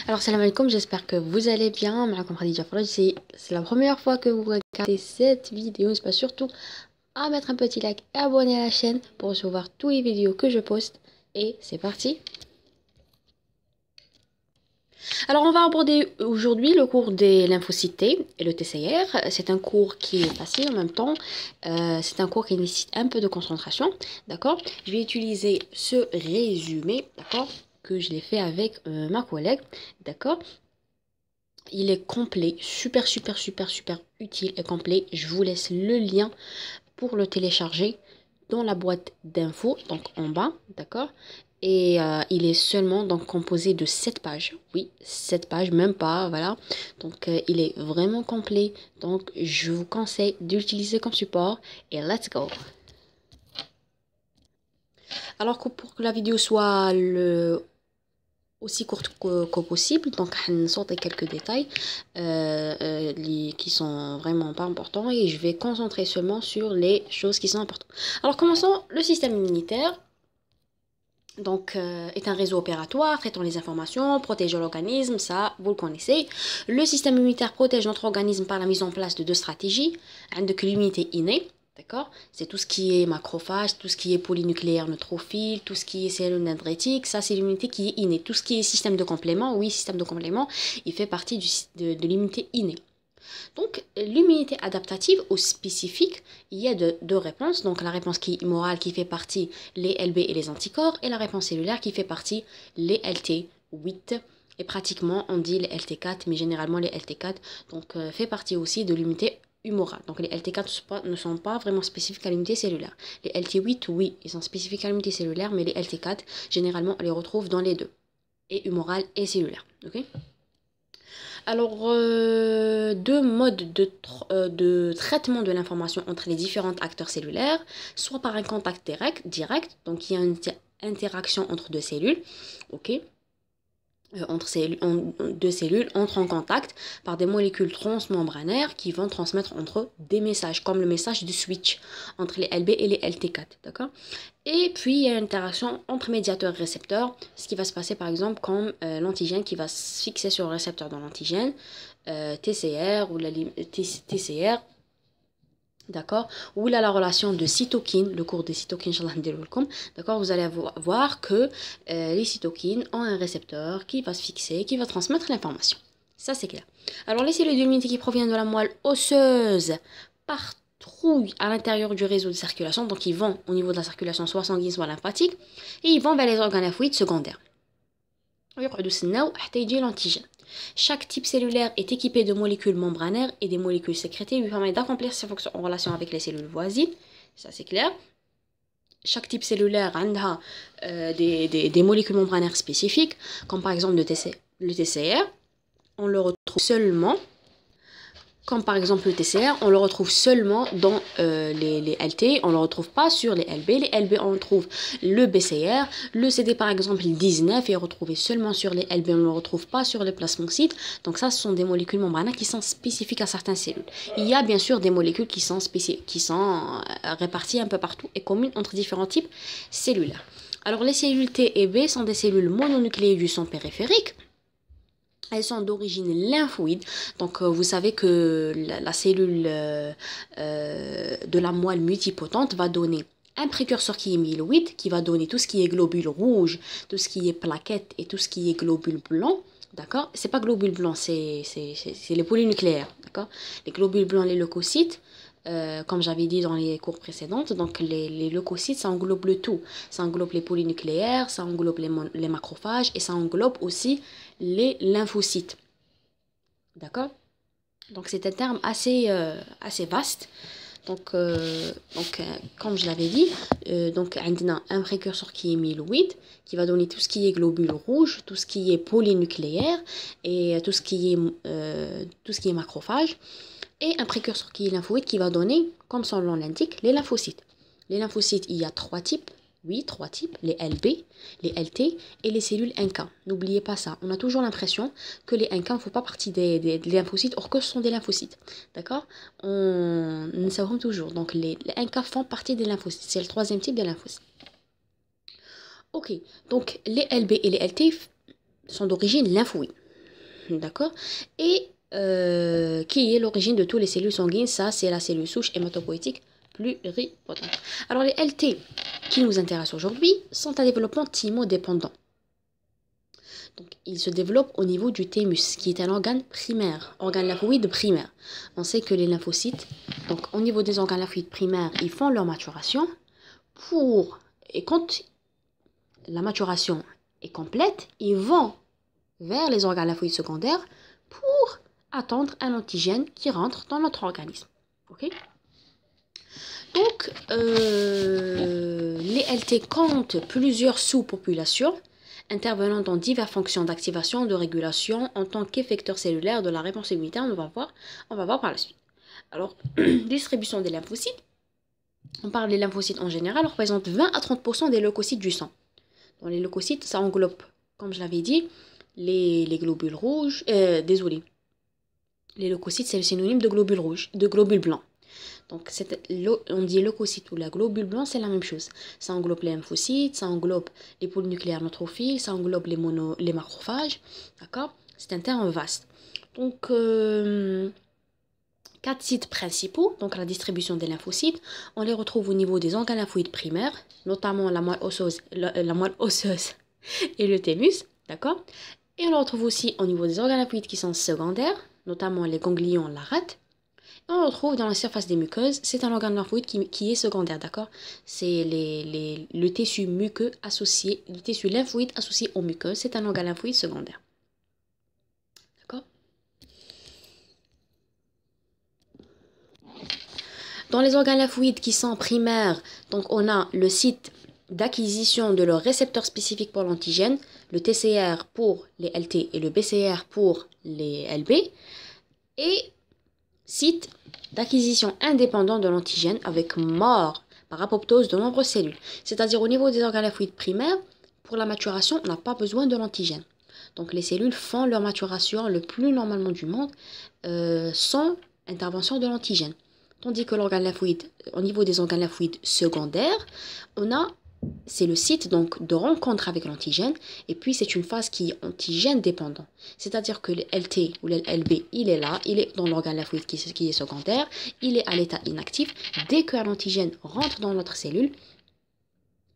Alors, salam alaikum, j'espère que vous allez bien. M'akoum Khadija Faraj, c'est la première fois que vous regardez cette vidéo. N'hésitez pas surtout à mettre un petit like et abonner à la chaîne pour recevoir toutes les vidéos que je poste. Et c'est parti. Alors, on va aborder aujourd'hui le cours des lymphocytes T et le TCR. C'est un cours qui est facile en même temps. C'est un cours qui nécessite un peu de concentration. D'accord? Je vais utiliser ce résumé, d'accord, que je l'ai fait avec ma collègue. D'accord? Il est complet, super utile et complet. Je vous laisse le lien pour le télécharger dans la boîte d'infos, donc en bas, d'accord. Et il est seulement donc composé de 7 pages. Oui, 7 pages, même pas, voilà. Donc il est vraiment complet. Donc je vous conseille d'utiliser comme support. Et let's go. Alors que pour que la vidéo soit aussi courte que possible, donc on sortir quelques détails qui sont vraiment pas importants et je vais concentrer seulement sur les choses qui sont importantes. Alors commençons. Le système immunitaire donc est un réseau opératoire traitant les informations, protégeant l'organisme, ça vous le connaissez. Le système immunitaire protège notre organisme par la mise en place de deux stratégies, de l'immunité innée. D'accord? C'est tout ce qui est macrophage, tout ce qui est polynucléaire neutrophile, tout ce qui est cellules dendritiques, ça c'est l'immunité qui est innée. Tout ce qui est système de complément, oui, système de complément, il fait partie de l'immunité innée. Donc, l'immunité adaptative ou spécifique, il y a deux réponses. Donc, la réponse qui est immorale qui fait partie les LB et les anticorps, et la réponse cellulaire qui fait partie les LT8. Et pratiquement, on dit les LT4, mais généralement les LT4 donc, fait partie aussi de l'immunité humorale. Donc les LT4 ne sont pas vraiment spécifiques à l'immunité cellulaire. Les LT8, oui, ils sont spécifiques à l'immunité cellulaire, mais les LT4, généralement, on les retrouve dans les deux, et humorale et cellulaire. Ok? Alors, deux modes de traitement de l'information entre les différents acteurs cellulaires, soit par un contact direct, donc il y a une interaction entre deux cellules, ok, deux cellules entrent en contact par des molécules transmembranaires qui vont transmettre entre eux des messages, comme le message du switch entre les LB et les LT4, d'accord. Et puis, il y a une interaction entre médiateurs et récepteurs, ce qui va se passer par exemple comme l'antigène qui va se fixer sur le récepteur dans l'antigène, TCR ou la TCR, d'accord, ou là la relation de cytokines, le cours des cytokines, d'accord, vous allez voir que les cytokines ont un récepteur qui va se fixer, qui va transmettre l'information. Ça c'est clair. Alors les cellules d'immunité qui proviennent de la moelle osseuse patrouillent à l'intérieur du réseau de circulation, donc ils vont au niveau de la circulation soit sanguine soit lymphatique, et ils vont vers les organes lymphoïdes secondaires. L'antigène. Chaque type cellulaire est équipé de molécules membranaires et des molécules sécrétées lui permettent d'accomplir ses fonctions en relation avec les cellules voisines. Ça c'est clair. Chaque type cellulaire a des molécules membranaires spécifiques, comme par exemple le TCR. On le retrouve seulement, comme par exemple le TCR, on le retrouve seulement dans les LT, on ne le retrouve pas sur les LB. Les LB, on retrouve le BCR, le CD par exemple, le 19 est retrouvé seulement sur les LB, on ne le retrouve pas sur les plasmocytes. Donc ça, ce sont des molécules membranaires qui sont spécifiques à certaines cellules. Il y a bien sûr des molécules qui sont réparties un peu partout et communes entre différents types cellulaires. Alors les cellules T et B sont des cellules mononucléées du sang périphérique. Elles sont d'origine lymphoïde, donc vous savez que la cellule de la moelle multipotente va donner un précurseur qui est myéloïde, qui va donner tout ce qui est globules rouges, tout ce qui est plaquettes et tout ce qui est globules blancs. D'accord? C'est pas globules blancs, c'est les polynucléaires. D'accord? Les globules blancs, les leucocytes, comme j'avais dit dans les cours précédentes, donc les leucocytes, ça englobe le tout. Ça englobe les polynucléaires, ça englobe les macrophages et ça englobe aussi les lymphocytes. D'accord? Donc c'est un terme assez vaste. Donc comme je l'avais dit, donc on a un précurseur qui est myéloïde, qui va donner tout ce qui est globules rouges, tout ce qui est polynucléaire et tout ce qui est macrophage. Et un précurseur qui est lymphoïde qui va donner, comme son nom l'indique, les lymphocytes. Les lymphocytes, il y a trois types. Oui, trois types, les LB, les LT et les cellules NK. N'oubliez pas ça. On a toujours l'impression que les NK ne font pas partie des lymphocytes, or que ce sont des lymphocytes. D'accord? On ne sait pas toujours. Donc les NK font partie des lymphocytes. C'est le troisième type des lymphocytes. Ok, donc les LB et les LT sont d'origine lymphoïde. d'accord? Et qui est l'origine de toutes les cellules sanguines. Ça, c'est la cellule souche hématopoïétique pluripotente. Alors, les LT qui nous intéressent aujourd'hui sont à développement thymodépendant. Donc, ils se développent au niveau du thymus, qui est un organe primaire, organe lymphoïde primaire. On sait que les lymphocytes, donc au niveau des organes lymphoïdes primaires, ils font leur maturation et quand la maturation est complète, ils vont vers les organes lymphoïdes secondaires pour attendre un antigène qui rentre dans notre organisme. Ok? Donc, les LT comptent plusieurs sous-populations intervenant dans diverses fonctions d'activation, de régulation en tant qu'effecteurs cellulaires de la réponse immunitaire. On va voir par la suite. Alors, distribution des lymphocytes. On parle des lymphocytes en général, représentent 20 à 30% des leucocytes du sang. Dans les leucocytes, ça englobe, comme je l'avais dit, les globules rouges. Désolé. Les leucocytes, c'est le synonyme de globules rouges, de globules blancs. Donc, on dit leucocyte ou la globule blanc, c'est la même chose. Ça englobe les lymphocytes, ça englobe les polynucléaires neutrophiles, ça englobe les macrophages. D'accord? C'est un terme vaste. Donc, 4 sites principaux, donc la distribution des lymphocytes, on les retrouve au niveau des organes lymphoïdes primaires, notamment la moelle osseuse et le thymus. D'accord? Et on le retrouve aussi au niveau des organes lymphoïdes qui sont secondaires, notamment les ganglions, la rate. On le retrouve dans la surface des muqueuses. C'est un organe lymphoïde qui est secondaire, d'accord? C'est le tissu muqueux associé, le tissu lymphoïde associé aux muqueuses. C'est un organe lymphoïde secondaire. D'accord? Dans les organes lymphoïdes qui sont primaires, donc on a le site d'acquisition de leur récepteur spécifique pour l'antigène, le TCR pour les LT et le BCR pour les LB, et site d'acquisition indépendant de l'antigène avec mort par apoptose de nombreuses cellules. C'est-à-dire au niveau des organes lymphoïdes primaires, pour la maturation, on n'a pas besoin de l'antigène. Donc les cellules font leur maturation le plus normalement du monde sans intervention de l'antigène. Tandis que l'organe lymphoïde, au niveau des organes lymphoïdes secondaires, c'est le site donc de rencontre avec l'antigène, et puis c'est une phase qui est antigène dépendant. C'est-à-dire que le LT ou le LB, il est là, il est dans l'organe lymphoïde qui est secondaire, il est à l'état inactif. Dès qu'un antigène rentre dans notre cellule,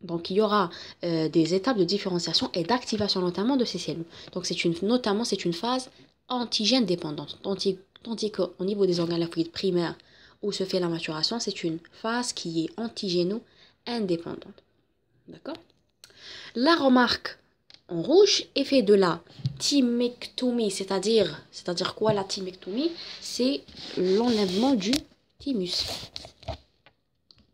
donc il y aura des étapes de différenciation et d'activation notamment de ces cellules. Donc c'est une phase antigène dépendante. Tandis qu'au niveau des organes lymphoïdes primaires où se fait la maturation, c'est une phase qui est antigéno-indépendante. D'accord? La remarque en rouge est fait de la thymectomie, c'est-à-dire quoi la thymectomie? C'est l'enlèvement du thymus.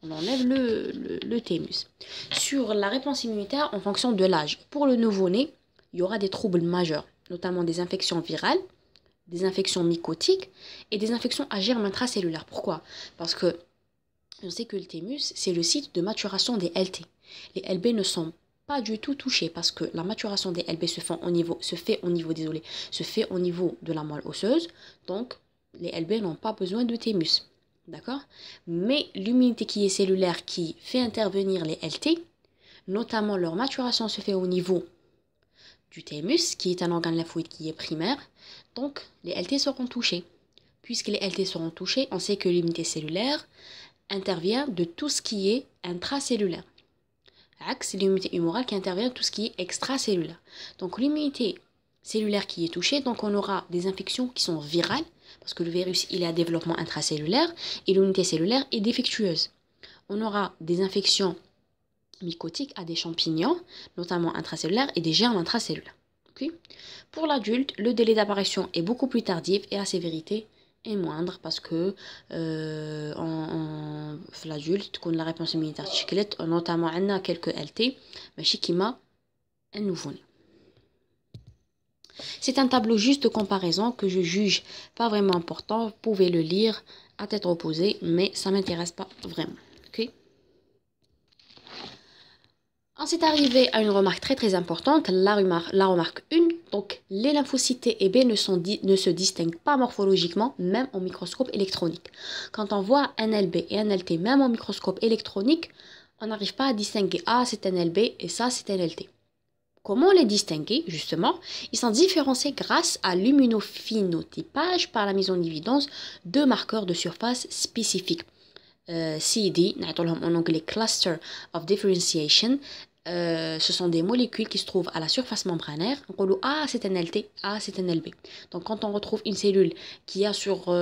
On enlève le thymus. Sur la réponse immunitaire en fonction de l'âge. Pour le nouveau-né, il y aura des troubles majeurs, notamment des infections virales, des infections mycotiques et des infections à germes intracellulaires. Pourquoi? Parce que on sait que le thymus, c'est le site de maturation des LT. Les LB ne sont pas du tout touchés parce que la maturation des LB se fait au niveau de la moelle osseuse. Donc, les LB n'ont pas besoin de thymus. D'accord? Mais l'immunité qui est cellulaire qui fait intervenir les LT, notamment leur maturation se fait au niveau du thymus, qui est un organe lymphoïde qui est primaire. Donc, les LT seront touchés. Puisque les LT seront touchés, on sait que l'immunité cellulaire intervient de tout ce qui est intracellulaire. C'est l'immunité humorale qui intervient de tout ce qui est extracellulaire. Donc, l'immunité cellulaire qui est touchée, donc on aura des infections qui sont virales, parce que le virus, il est à développement intracellulaire, et l'immunité cellulaire est défectueuse. On aura des infections mycotiques à des champignons, notamment intracellulaires, et des germes intracellulaires. Okay? Pour l'adulte, le délai d'apparition est beaucoup plus tardif et la sévérité est moindre parce que l'adulte, quand la réponse immunitaire tchiklet, notamment on a quelques LT, mais chikima, un nouveau-né. C'est un tableau juste de comparaison que je juge pas vraiment important. Vous pouvez le lire à tête reposée, mais ça ne m'intéresse pas vraiment. Okay? Ensuite, arrivé à une remarque très très importante, la remarque 1. Donc, les lymphocytes T et B ne se distinguent pas morphologiquement, même au microscope électronique. Quand on voit un LB et un LT, même au microscope électronique, on n'arrive pas à distinguer, ah c'est un LB et ça c'est un LT. Comment les distinguer, justement? Ils sont différenciés grâce à l'immunophénotypage par la mise en évidence de marqueurs de surface spécifiques. CID, en anglais Cluster of Differentiation, ce sont des molécules qui se trouvent à la surface membranaire. On dit ah c'est un LT, ah c'est un LB. Donc quand on retrouve une cellule qui a sur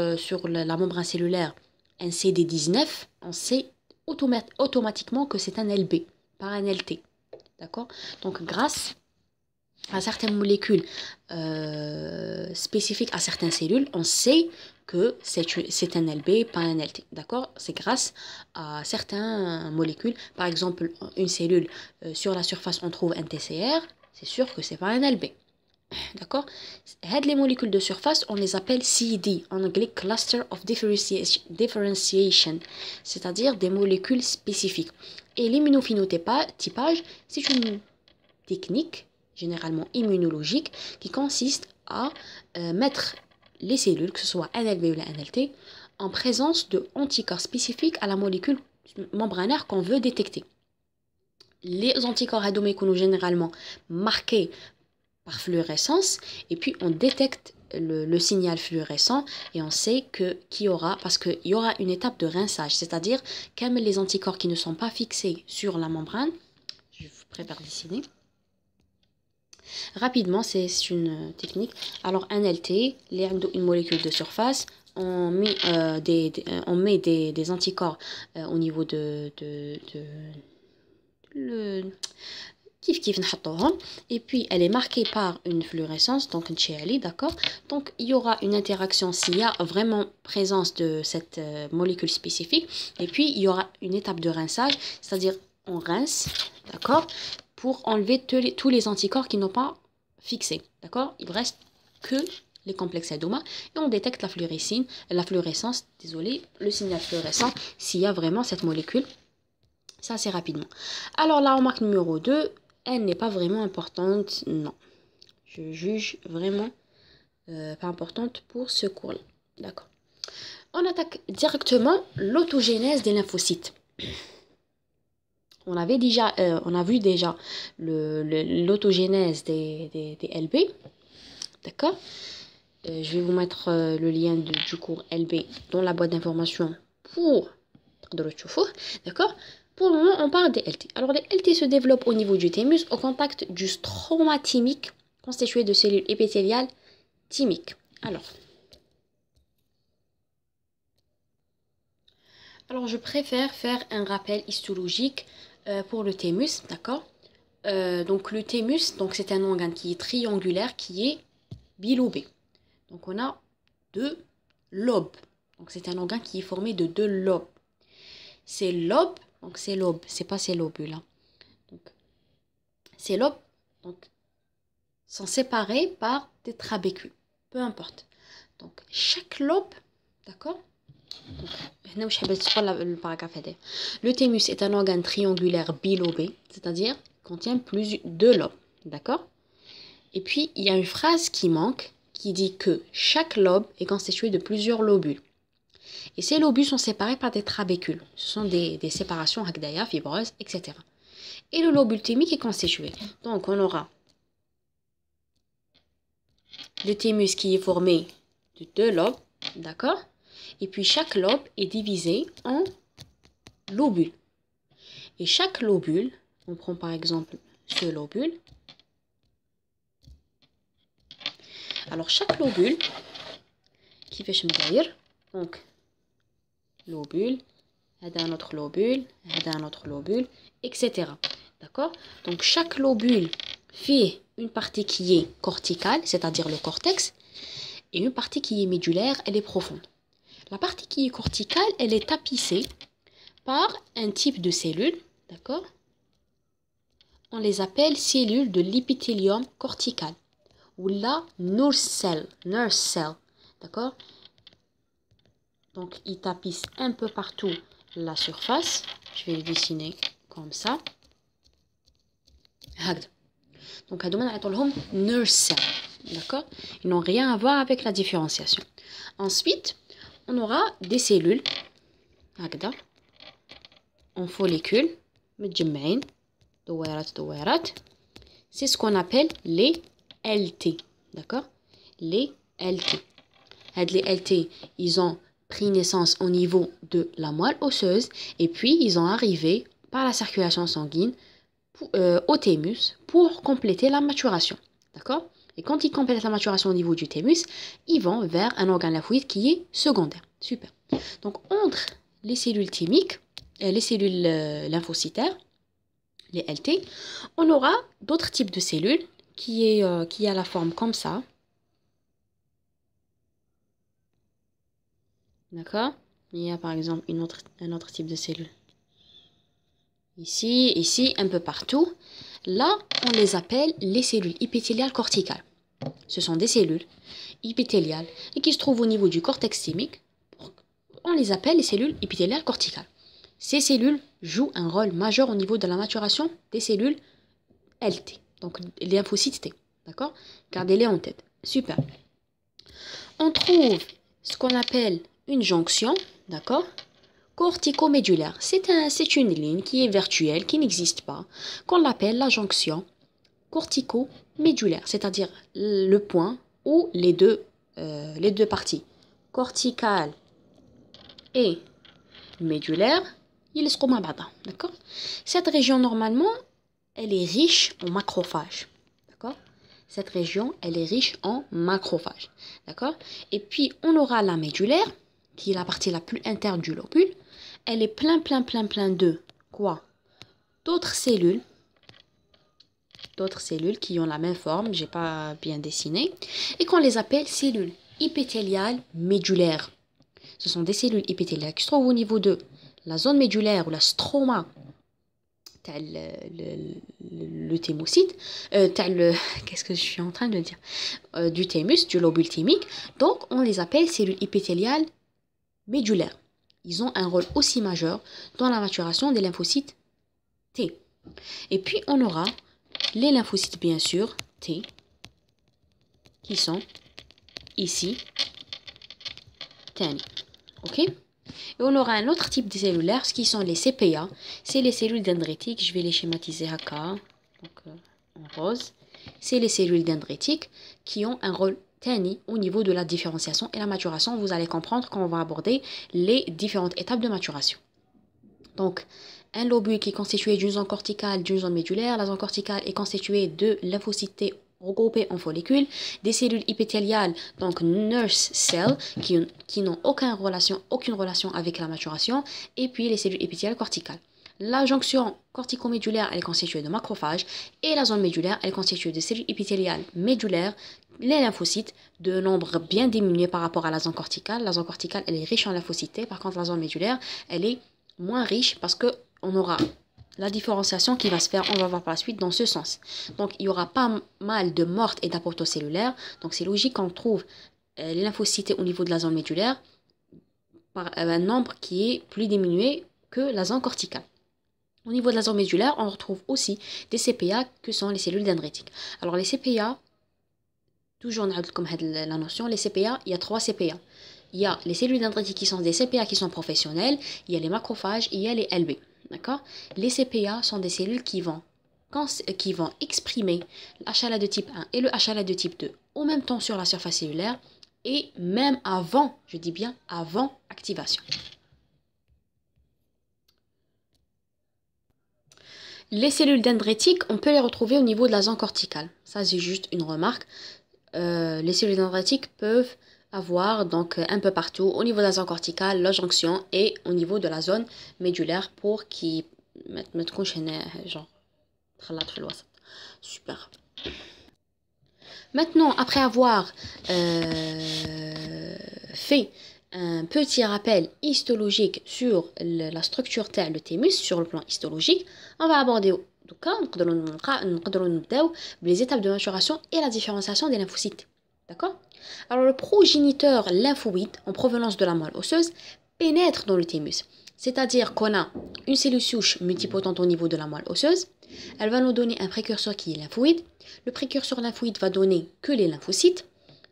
la membrane cellulaire un CD19, on sait automatiquement que c'est un LB, pas un LT. D'accord? Donc grâce à certaines molécules spécifiques à certaines cellules, on sait que c'est un LB, pas un LT. D'accord? C'est grâce à certaines molécules. Par exemple, une cellule, sur la surface, on trouve un TCR, c'est sûr que c'est pas un LB. D'accord? Les molécules de surface, on les appelle CD, en anglais Cluster of Differentiation, c'est-à-dire des molécules spécifiques. Et l'immunophénotypage, c'est une technique généralement immunologique qui consiste à mettre les cellules, que ce soit un LB ou un LT, en présence de anticorps spécifiques à la molécule membranaire qu'on veut détecter. Les anticorps sont généralement marqués par fluorescence, et puis on détecte le signal fluorescent et on sait parce qu'il y aura une étape de rinçage, c'est-à-dire comme les anticorps qui ne sont pas fixés sur la membrane, je vous prépare dessiner. Rapidement, c'est une technique. Alors un LT, une molécule de surface, on met des anticorps au niveau كيف نحطوهم, et puis elle est marquée par une fluorescence, donc une d'accord. Donc il y aura une interaction s'il y a vraiment présence de cette molécule spécifique, et puis il y aura une étape de rinçage, c'est-à-dire on rince, d'accord, pour enlever tous les anticorps qui n'ont pas fixé, d'accord. Il ne reste que les complexes Hadoma et on détecte la fluorescence, le signal fluorescent s'il y a vraiment cette molécule. Ça, c'est rapidement. Alors, la remarque numéro 2, elle n'est pas vraiment importante, non. Je juge vraiment pas importante pour ce cours-là. D'accord. On attaque directement l'autogénèse des lymphocytes. On a vu déjà l'autogénèse des LB. D'accord. Je vais vous mettre le lien du cours LB dans la boîte d'information pour d'accord. Pour le moment, on parle des LT. Alors, les LT se développent au niveau du thymus au contact du stroma thymique constitué de cellules épithéliales thymiques. Alors, je préfère faire un rappel histologique pour le thymus, d'accord. Donc, le thymus, c'est un organe qui est triangulaire, qui est bilobé. Donc, on a 2 lobes. Donc, c'est un organe qui est formé de 2 lobes. Ces lobes, c'est pas ces lobules. Hein. Donc, ces lobes sont séparés par des trabécules. Peu importe. Donc, chaque lobe, d'accord. Le thymus est un organe triangulaire bilobé, c'est-à-dire contient 2 lobes, d'accord. Et puis, il y a une phrase qui manque, qui dit que chaque lobe est constitué de plusieurs lobules. Et ces lobules sont séparés par des trabécules. Ce sont des séparations hakdaya, fibreuses, etc. Et le lobule thymique est constitué. Donc, on aura le thymus qui est formé de 2 lobes, d'accord. Et puis, chaque lobe est divisé en lobules. Et chaque lobule, on prend par exemple ce lobule. Alors, chaque lobule, qui fait donc, lobule, un autre lobule, un autre lobule, etc. D'accord? Donc, chaque lobule fait une partie qui est corticale, c'est-à-dire le cortex, et une partie qui est médulaire, elle est profonde. La partie qui est corticale, elle est tapissée par un type de cellules, d'accord? On les appelle cellules de l'épithélium cortical, ou la nerve cell, d'accord? Donc, il tapisse un peu partout la surface. Je vais le dessiner comme ça. Donc, on appelle nerve cell. D'accord? Ils n'ont rien à voir avec la différenciation. Ensuite, on aura des cellules en follicule, متجمعين دويرات c'est ce qu'on appelle les LT. D'accord? Les LT. Les LT, ils ont pris naissance au niveau de la moelle osseuse et puis ils ont arrivé par la circulation sanguine au thymus pour compléter la maturation. D'accord? Et quand ils complètent la maturation au niveau du thymus, ils vont vers un organe lymphoïde qui est secondaire. Super. Donc, entre les cellules thymiques, les cellules lymphocytaires, les LT, on aura d'autres types de cellules qui a la forme comme ça. D'accord? Il y a par exemple un autre type de cellule. Ici, un peu partout. Là, on les appelle les cellules épithéliales corticales. Ce sont des cellules épithéliales et qui se trouvent au niveau du cortex thymique. On les appelle les cellules épithéliales corticales. Ces cellules jouent un rôle majeur au niveau de la maturation des cellules LT, donc les lymphocytes T. D'accord? Gardez-les en tête. Super. On trouve ce qu'on appelle une jonction, d'accord? Corticomédulaire. C'est une ligne qui est virtuelle, qui n'existe pas, qu'on appelle la jonction corticomédulaire, c'est-à-dire le point où les deux parties corticales et médulaire, ils se retrouvent à d'accord? Cette région, normalement, elle est riche en macrophages. D'accord? Cette région, elle est riche en macrophages. D'accord? Et puis, on aura la médulaire, qui est la partie la plus interne du lobule. Elle est plein de quoi? D'autres cellules qui ont la même forme, j'ai pas bien dessiné, et qu'on les appelle cellules épithéliales médulaires. Ce sont des cellules épithéliales qui se trouvent au niveau de la zone médulaire ou la stroma, le thymocyte, qu'est-ce que je suis en train de dire, du thymus, du lobule thymique. Donc, on les appelle cellules épithéliales médulaires. Ils ont un rôle aussi majeur dans la maturation des lymphocytes T. Et puis, on aura les lymphocytes, bien sûr, T, qui sont ici, TANI. OK? Et on aura un autre type de cellulaires, ce qui sont les CPA. C'est les cellules dendritiques. Je vais les schématiser à cas, donc en rose. C'est les cellules dendritiques qui ont un rôle TANI au niveau de la différenciation et la maturation. Vous allez comprendre quand on va aborder les différentes étapes de maturation. Donc, un lobule qui est constitué d'une zone corticale, d'une zone médulaire. La zone corticale est constituée de lymphocytes T regroupés en follicules, des cellules épithéliales, donc nurse cells, qui n'ont aucune relation avec la maturation, et puis les cellules épithéliales corticales. La jonction corticomédulaire, elle est constituée de macrophages, et la zone médulaire, elle est constituée de cellules épithéliales médulaires, les lymphocytes, de nombre bien diminué par rapport à la zone corticale. La zone corticale, elle est riche en lymphocytes T, par contre la zone médulaire, elle est moins riche parce qu'on aura la différenciation qui va se faire, on va voir par la suite dans ce sens. Donc, il y aura pas mal de mortes et d'apoptoses cellulaires. Donc, c'est logique qu'on trouve les lymphocytes au niveau de la zone médulaire par un nombre qui est plus diminué que la zone corticale. Au niveau de la zone médulaire, on retrouve aussi des CPA que sont les cellules dendritiques. Alors, les CPA, toujours comme la notion, les CPA, il y a 3 CPA. Il y a les cellules dendritiques qui sont des CPA qui sont professionnelles, il y a les macrophages et il y a les LB. D'accord? Les CPA sont des cellules qui vont exprimer l'HLA de type 1 et le HLA de type 2 au même temps sur la surface cellulaire et même avant, je dis bien avant activation. Les cellules dendritiques, on peut les retrouver au niveau de la zone corticale. Ça, c'est juste une remarque. Les cellules dendritiques peuvent avoir donc un peu partout au niveau de la zone corticale, la jonction et au niveau de la zone médulaire pour qui genre super. Maintenant, après avoir fait un petit rappel histologique sur la structure le thymus sur le plan histologique, on va aborder les étapes de maturation et la différenciation des lymphocytes. D'accord? Alors, le progéniteur lymphoïde en provenance de la moelle osseuse pénètre dans le thymus. C'est-à-dire qu'on a une cellule souche multipotente au niveau de la moelle osseuse. Elle va nous donner un précurseur qui est lymphoïde. Le précurseur lymphoïde va donner que les lymphocytes.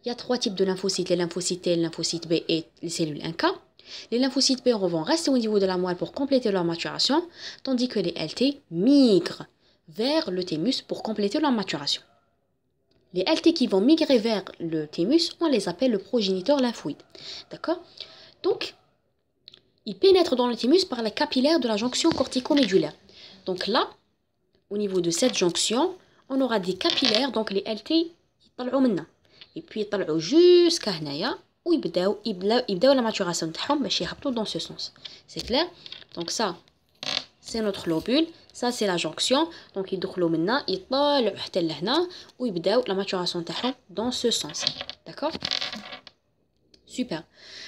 Il y a 3 types de lymphocytes, les lymphocytes T, les lymphocytes B et les cellules NK. Les lymphocytes B vont rester au niveau de la moelle pour compléter leur maturation, tandis que les LT migrent vers le thymus pour compléter leur maturation. Les LT qui vont migrer vers le thymus, on les appelle le progéniteur lymphoïde. D'accord? Donc, ils pénètrent dans le thymus par les capillaires de la jonction cortico-médulaire. Donc là, au niveau de cette jonction, on aura des capillaires, donc les LT, ils طلعوا منا. Et puis ils طلعوا jusqu'à هنايا ويبداو la maturation تاعهم باش يهبطوا dans ce sens. C'est clair? Donc ça, c'est notre lobule, ça c'est la jonction. Donc يدخلوا منا يطلعوا حتى لهنا ويبداو la maturation تاعهم dans ce sens. D'accord? Super.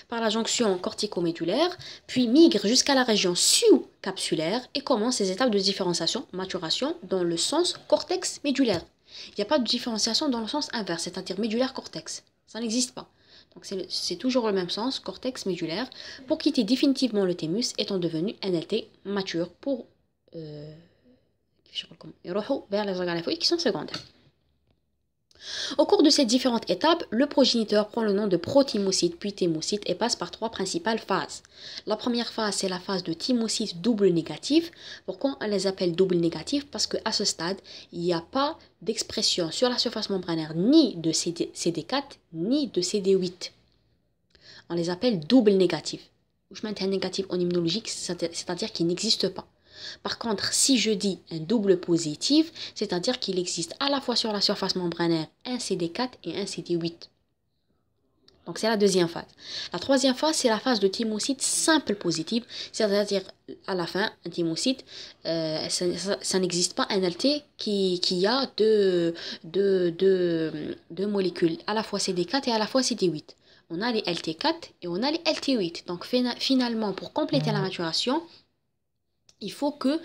Par la jonction cortico-médulaire, puis migre jusqu'à la région sous-capsulaire et commence ses étapes de différenciation, maturation, dans le sens cortex-médulaire. Il n'y a pas de différenciation dans le sens inverse, c'est-à-dire médulaire-cortex. Ça n'existe pas. Donc c'est toujours le même sens, cortex-médulaire, pour quitter définitivement le thymus, étant devenu un LT mature pour vers les organes lymphoïdes qui sont secondaires. Au cours de ces différentes étapes, le progéniteur prend le nom de prothymocyte puis thymocyte et passe par trois principales phases. La première phase, c'est la phase de thymocyte double négatif. Pourquoi on les appelle double négatifs? Parce qu'à ce stade, il n'y a pas d'expression sur la surface membranaire ni de CD4 ni de CD8. On les appelle double négatifs. Je maintiens négatif en immunologique, c'est-à-dire qu'ils n'existent pas. Par contre, si je dis un double positif, c'est-à-dire qu'il existe à la fois sur la surface membranaire un CD4 et un CD8. Donc c'est la deuxième phase. La troisième phase, c'est la phase de thymocyte simple positive, c'est-à-dire à la fin, un thymocyte, ça n'existe pas un LT qui a deux molécules, à la fois CD4 et à la fois CD8. On a les LT4 et on a les LT8. Donc finalement, pour compléter la maturation, il faut que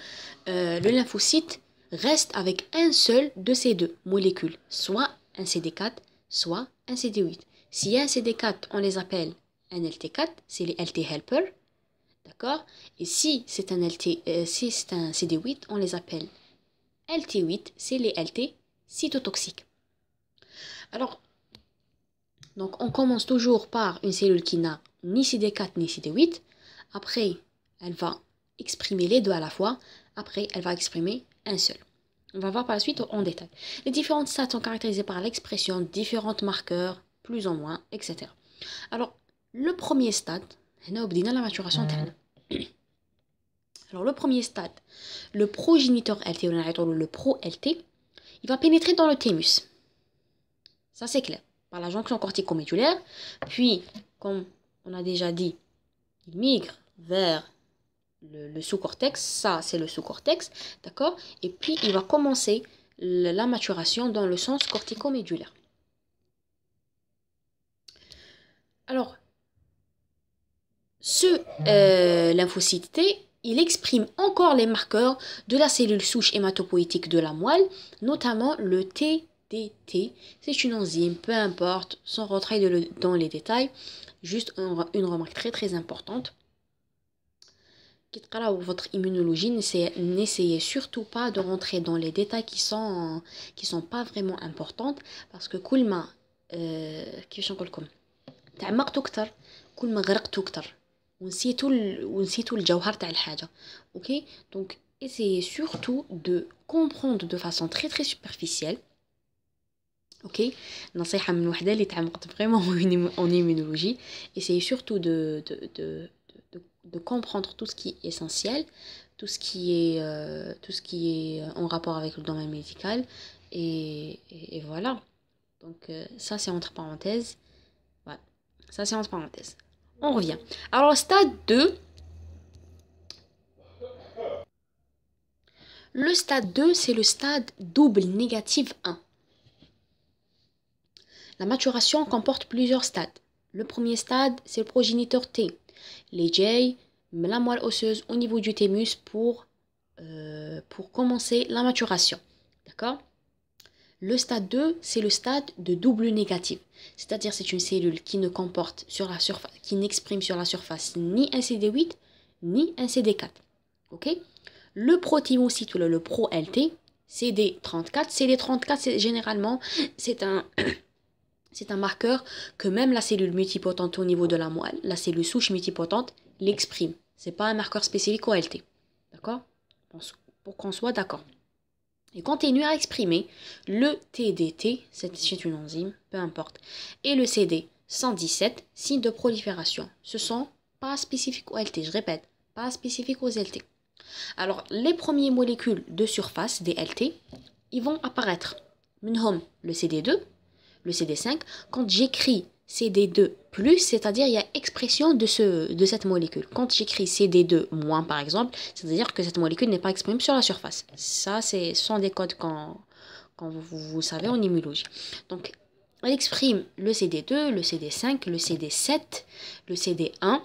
le lymphocyte reste avec un seul de ces deux molécules, soit un CD4, soit un CD8. S'il y a un CD4, on les appelle un LT4, c'est les LT helper, d'accord? Et si c'est un CD8, on les appelle LT8, c'est les LT cytotoxiques. Alors, donc on commence toujours par une cellule qui n'a ni CD4 ni CD8. Après, elle va exprimer les deux à la fois. Après, elle va exprimer un seul. On va voir par la suite en détail. Les différentes stades sont caractérisées par l'expression de différents marqueurs, plus ou moins, etc. Alors, le premier stade, on a obtenu la maturation terne. Alors, le premier stade, le progéniteur LT, le pro-LT, il va pénétrer dans le thymus. Ça, c'est clair. Par la jonction cortico-médulaire. Puis, comme on a déjà dit, il migre vers le sous-cortex, ça c'est le sous-cortex, d'accord? Et puis il va commencer la maturation dans le sens cortico-médulaire. Alors, ce lymphocyte T, il exprime encore les marqueurs de la cellule souche hématopoïétique de la moelle, notamment le TDT. C'est une enzyme, peu importe, sans rentrer dans les détails, juste une remarque très très importante. Votre immunologie, n'essayez surtout pas de rentrer dans les détails qui sont pas vraiment importantes, parce que كل ما كيفاش نقول لكم تعمقتوا اكثر كل ما غرقتوا اكثر ونسيتوا الجوهر تاع الحاجه. OK, donc essayez surtout de comprendre de façon très très superficielle. OK, نصيحه من وحده اللي تعمقت vraiment en immunologie. Essayez surtout de comprendre tout ce qui est essentiel, tout ce qui est en rapport avec le domaine médical, et voilà. Donc ça c'est entre parenthèses. Ouais, ça c'est entre parenthèses. On revient. Alors stade 2. Le stade 2, c'est le stade double négatif 1. La maturation comporte plusieurs stades. Le premier stade, c'est le progéniteur T. Les J, la moelle osseuse au niveau du thymus pour commencer la maturation. D'accord? Le stade 2, c'est le stade de double négatif. C'est-à-dire c'est une cellule qui ne comporte sur la surface, qui n'exprime sur la surface ni un CD8 ni un CD4. OK? Le prothymocyte ou le pro-LT, CD34. CD34, généralement, c'est un marqueur que même la cellule multipotente au niveau de la moelle, la cellule souche multipotente, l'exprime. Ce n'est pas un marqueur spécifique au LT. D'accord? Pour qu'on soit d'accord. Il continue à exprimer le TDT, c'est une enzyme, peu importe, et le CD117, signe de prolifération. Ce sont pas spécifiques aux LT, je répète, pas spécifiques aux LT. Alors, les premières molécules de surface des LT, ils vont apparaître. Minhom, le CD2, le CD5. Quand j'écris CD2+, c'est-à-dire il y a expression de cette molécule. Quand j'écris CD2-, par exemple, c'est-à-dire que cette molécule n'est pas exprimée sur la surface. Ça, ce sont des codes quand vous savez en immunologie. Donc, elle exprime le CD2, le CD5, le CD7, le CD1,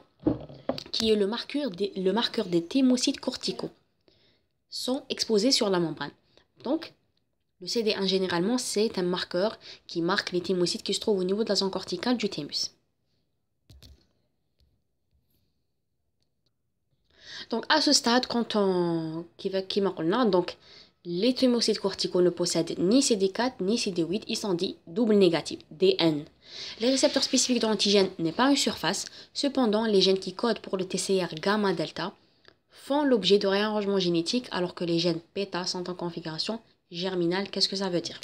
qui est le marqueur des thymocytes corticaux, sont exposés sur la membrane. Donc, le CD1, généralement, c'est un marqueur qui marque les thymocytes qui se trouvent au niveau de la zone corticale du thymus. Donc, à ce stade, donc, les thymocytes corticaux ne possèdent ni CD4 ni CD8, ils sont dits double négatifs, DN. Les récepteurs spécifiques de l'antigène n'est pas une surface, cependant, les gènes qui codent pour le TCR gamma-delta font l'objet de réarrangements génétiques alors que les gènes bêta sont en configuration germinale. Qu'est-ce que ça veut dire?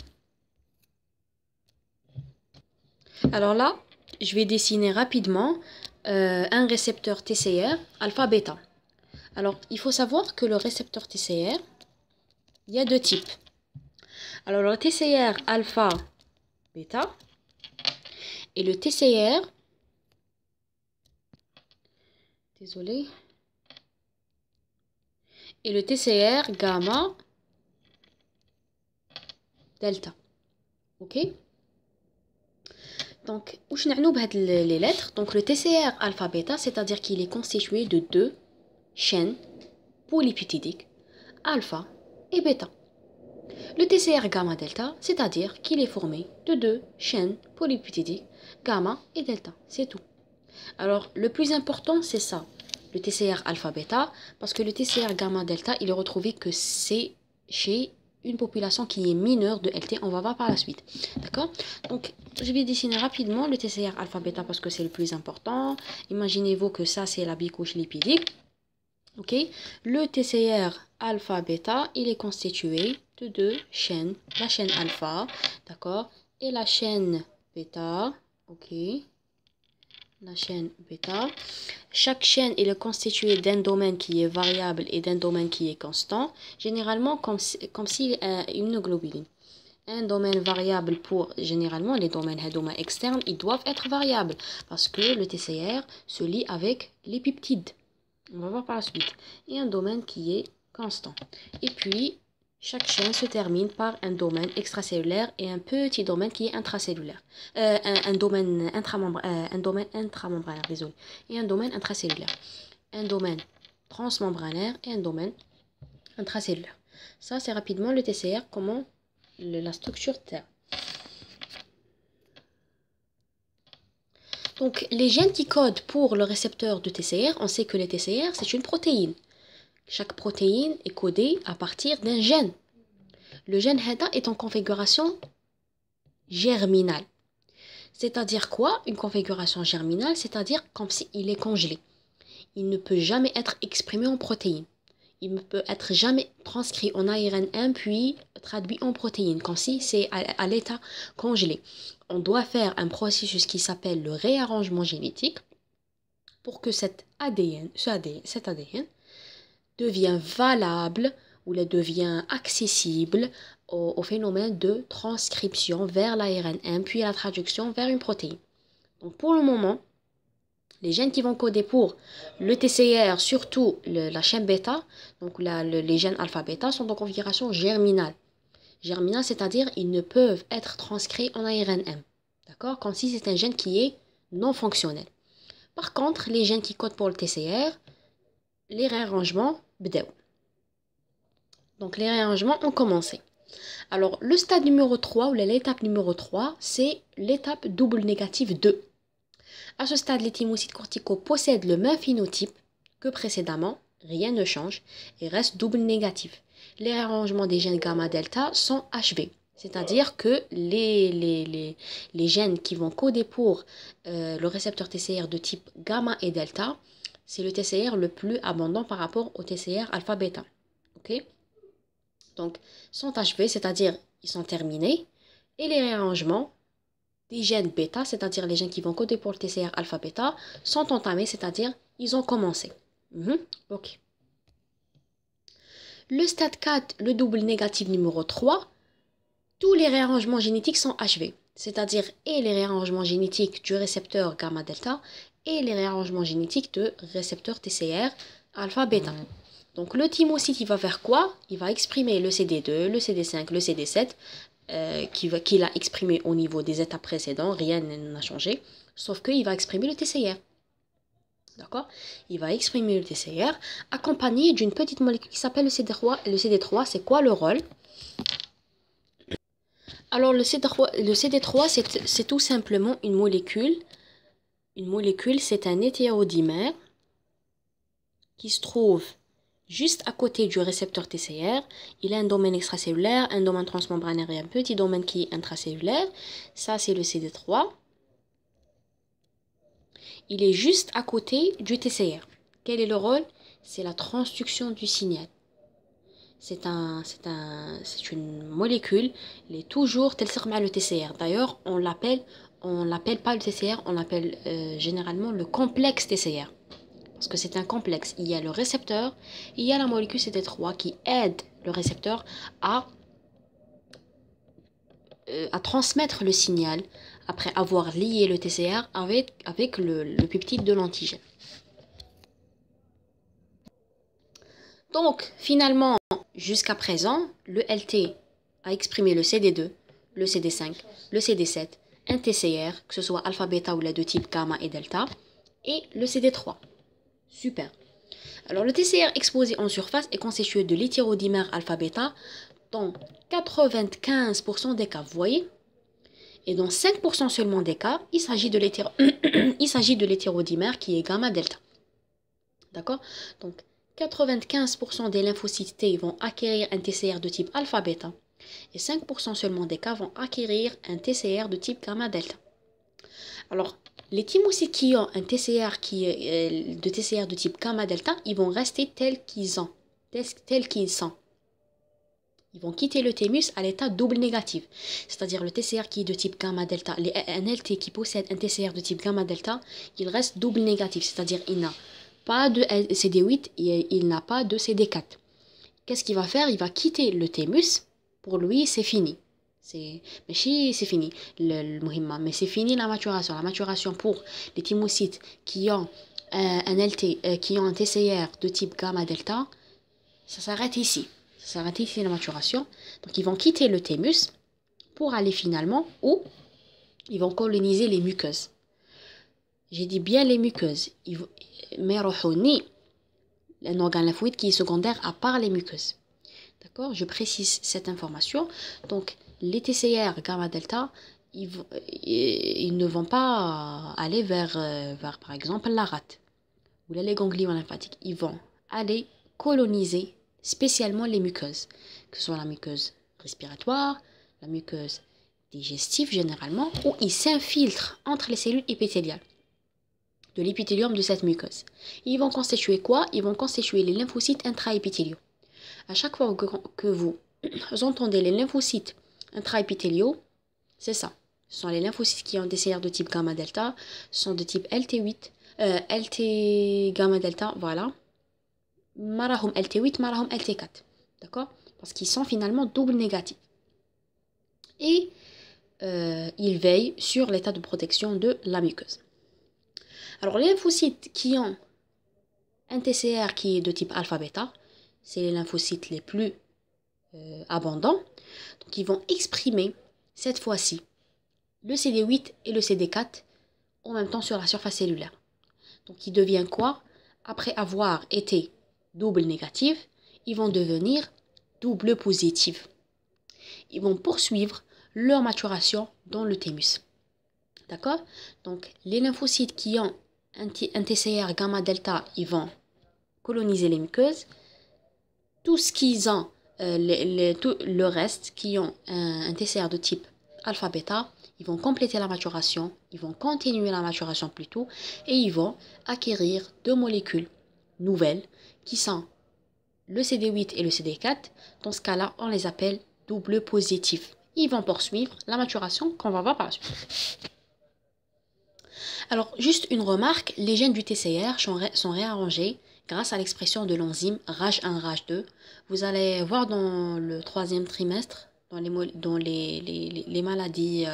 Alors là, je vais dessiner rapidement un récepteur TCR alpha-bêta. Alors, il faut savoir que le récepteur TCR, il y a deux types. Alors, le TCR alpha-bêta et le TCR, désolé, et le TCR gamma-delta. Ok? Donc, où je les lettres. Donc, le TCR alpha-bêta, c'est-à-dire qu'il est constitué de deux chaînes polypeptidiques, alpha et bêta. Le TCR gamma-delta, c'est-à-dire qu'il est formé de deux chaînes polypeptidiques, gamma et delta. C'est tout. Alors, le plus important, c'est ça, le TCR alpha-bêta, parce que le TCR gamma-delta, il est retrouvé que c'est chez une population qui est mineure de LT. On va voir par la suite. D'accord? Donc, je vais dessiner rapidement le TCR alpha-bêta parce que c'est le plus important. Imaginez-vous que ça, c'est la bicouche lipidique. Ok? Le TCR alpha-bêta, il est constitué de deux chaînes. La chaîne alpha, d'accord? Et la chaîne bêta. Ok? La chaîne bêta. Chaque chaîne est constituée d'un domaine qui est variable et d'un domaine qui est constant, généralement comme si une globuline. Un domaine variable pour, généralement, les domaines externes, ils doivent être variables parce que le TCR se lie avec les peptides. On va voir par la suite. Et un domaine qui est constant. Et puis, chaque chaîne se termine par un domaine extracellulaire et un petit domaine qui est intracellulaire. Un domaine intramembranaire, désolé. Et un domaine intracellulaire. Un domaine transmembranaire et un domaine intracellulaire. Ça, c'est rapidement le TCR, comment la structure terre. Donc, les gènes qui codent pour le récepteur de TCR, on sait que le TCR, c'est une protéine. Chaque protéine est codée à partir d'un gène. Le gène HEDA est en configuration germinale. C'est-à-dire quoi? Une configuration germinale, c'est-à-dire comme s'il est congelé. Il ne peut jamais être exprimé en protéine. Il ne peut être jamais transcrit en ARN1 puis traduit en protéine, comme si c'est à l'état congelé. On doit faire un processus qui s'appelle le réarrangement génétique pour que cet ADN devient valable ou devient accessible au phénomène de transcription vers l'ARN1 puis la traduction vers une protéine. Donc pour le moment, les gènes qui vont coder pour le TCR, surtout la chaîne bêta, donc les gènes alpha-bêta, sont en configuration germinale. Germinale, c'est-à-dire ils ne peuvent être transcrits en ARN1. D'accord? Comme si c'est un gène qui est non fonctionnel. Par contre, les gènes qui codent pour le TCR, les réarrangements bdew. Donc les réarrangements ont commencé. Alors le stade numéro 3 ou l'étape numéro 3, c'est l'étape double négative 2. À ce stade, les thymocytes corticaux possèdent le même phénotype que précédemment, rien ne change et reste double négatif. Les réarrangements des gènes gamma-delta sont HV, c'est-à-dire que les gènes qui vont coder pour le récepteur TCR de type gamma et delta, c'est le TCR le plus abondant par rapport au TCR alpha-bêta. Okay? Donc, sont achevés, c'est-à-dire ils sont terminés. Et les réarrangements des gènes bêta, c'est-à-dire les gènes qui vont coder pour le TCR alpha-bêta, sont entamés, c'est-à-dire ils ont commencé. Ok. Le stade 4, le double négatif numéro 3, tous les réarrangements génétiques sont achevés, c'est-à-dire et les réarrangements génétiques du récepteur gamma-delta et les réarrangements génétiques de récepteur TCR alpha-bêta. Donc le thymocyte, il va faire quoi? Il va exprimer le CD2, le CD5, le CD7, qu'il a exprimé au niveau des étapes précédentes, rien n'a changé, sauf qu'il va exprimer le TCR. D'accord? Il va exprimer le TCR accompagné d'une petite molécule qui s'appelle le CD3. Le CD3, c'est quoi le rôle? Alors le CD3 c'est tout simplement une molécule. Une molécule, c'est un hétérodimère qui se trouve juste à côté du récepteur TCR. Il a un domaine extracellulaire, un domaine transmembranaire et un petit domaine qui est intracellulaire. Ça, c'est le CD3. Il est juste à côté du TCR. Quel est le rôle? C'est la transduction du signal. C'est une molécule, elle est toujours تلصق le TCR. D'ailleurs, on l'appelle pas le TCR, on l'appelle généralement le complexe TCR. Parce que c'est un complexe. Il y a le récepteur, il y a la molécule CD3 qui aide le récepteur à transmettre le signal après avoir lié le TCR avec le peptide de l'antigène. Donc, finalement, jusqu'à présent, le LT a exprimé le CD2, le CD5, le CD7, un TCR, que ce soit alpha-bêta ou les deux types gamma et delta, et le CD3. Super. Alors, le TCR exposé en surface est constitué de l'hétérodimère alpha-bêta dans 95% des cas, vous voyez? Et dans 5% seulement des cas, il s'agit de l'hétérodimère qui est gamma-delta. D'accord? Donc, 95% des lymphocytes T vont acquérir un TCR de type alpha-bêta et 5% seulement des cas vont acquérir un TCR de type gamma-delta. Alors, les thymocytes qui ont un TCR de TCR de type gamma-delta, ils vont rester tels qu'ils sont. Ils vont quitter le thymus à l'état double négatif. C'est-à-dire le TCR qui est de type gamma-delta, un LT qui possède un TCR de type gamma-delta, il reste double négatif. C'est-à-dire il n'a pas de CD8 et il n'a pas de CD4. Qu'est-ce qu'il va faire? Il va quitter le thymus. Pour lui, c'est fini. C'est fini mais c'est fini la maturation. La maturation pour les thymocytes qui ont un LT, qui ont un TCR de type gamma-delta, ça s'arrête ici. Ça s'arrête ici la maturation. Donc ils vont quitter le thymus pour aller finalement où ils vont coloniser les muqueuses. J'ai dit bien les muqueuses. Mais un organe lymphoïde qui est secondaire à part les muqueuses. D'accord? Je précise cette information. Donc les TCR gamma-delta, ils ne vont pas aller vers par exemple la rate ou les ganglions lymphatiques. Ils vont aller coloniser spécialement les muqueuses, que ce soit la muqueuse respiratoire, la muqueuse digestive généralement, où ils s'infiltrent entre les cellules épithéliales de l'épithélium de cette muqueuse. Ils vont constituer quoi? Ils vont constituer les lymphocytes intraépithéliaux. À chaque fois que vous entendez les lymphocytes intraépithéliaux, c'est ça. Ce sont les lymphocytes qui ont des TCR de type gamma-delta, sont de type LT8, LT gamma-delta, voilà. Marahum LT8, marahum LT4. D'accord? Parce qu'ils sont finalement double négatifs. Et ils veillent sur l'état de protection de la muqueuse. Alors, les lymphocytes qui ont un TCR qui est de type alpha-bêta, c'est les lymphocytes les plus abondants. Donc, ils vont exprimer, cette fois-ci, le CD8 et le CD4 en même temps sur la surface cellulaire. Donc, il devient quoi? Après avoir été double négatif, ils vont devenir double positif. Ils vont poursuivre leur maturation dans le thymus. D'accord? Donc, les lymphocytes qui ont un TCR gamma-delta, ils vont coloniser les muqueuses. Tout ce qu'ils ont, tout le reste qui ont un TCR de type alpha-bêta, ils vont compléter la maturation, ils vont continuer la maturation plutôt, et ils vont acquérir deux molécules nouvelles qui sont le CD8 et le CD4, dans ce cas-là, on les appelle double positifs. Ils vont poursuivre la maturation qu'on va voir par la suite. Alors, juste une remarque, les gènes du TCR sont réarrangés grâce à l'expression de l'enzyme RAJ1, RAJ2. Vous allez voir dans le 3e trimestre, dans les maladies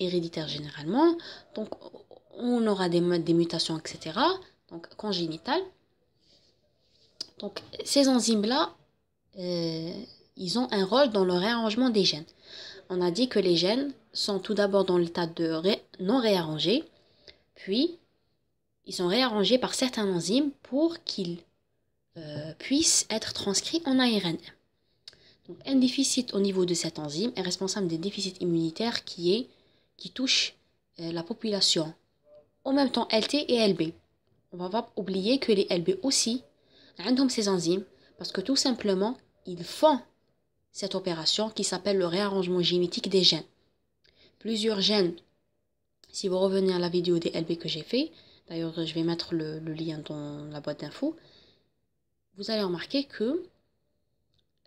héréditaires généralement. Donc, on aura des mutations, etc. Donc, congénitales. Donc, ces enzymes-là, ils ont un rôle dans le réarrangement des gènes. On a dit que les gènes sont tout d'abord dans l'état de non réarrangés, puis ils sont réarrangés par certaines enzymes pour qu'ils puissent être transcrits en ARN. Donc, un déficit au niveau de cette enzyme est responsable des déficits immunitaires qui touchent la population. En même temps, LT et LB. On ne va pas oublier que les LB aussi ont ces enzymes parce que tout simplement, ils font cette opération qui s'appelle le réarrangement génétique des gènes. Plusieurs gènes, si vous revenez à la vidéo des LB que j'ai fait, d'ailleurs je vais mettre le lien dans la boîte d'infos, vous allez remarquer que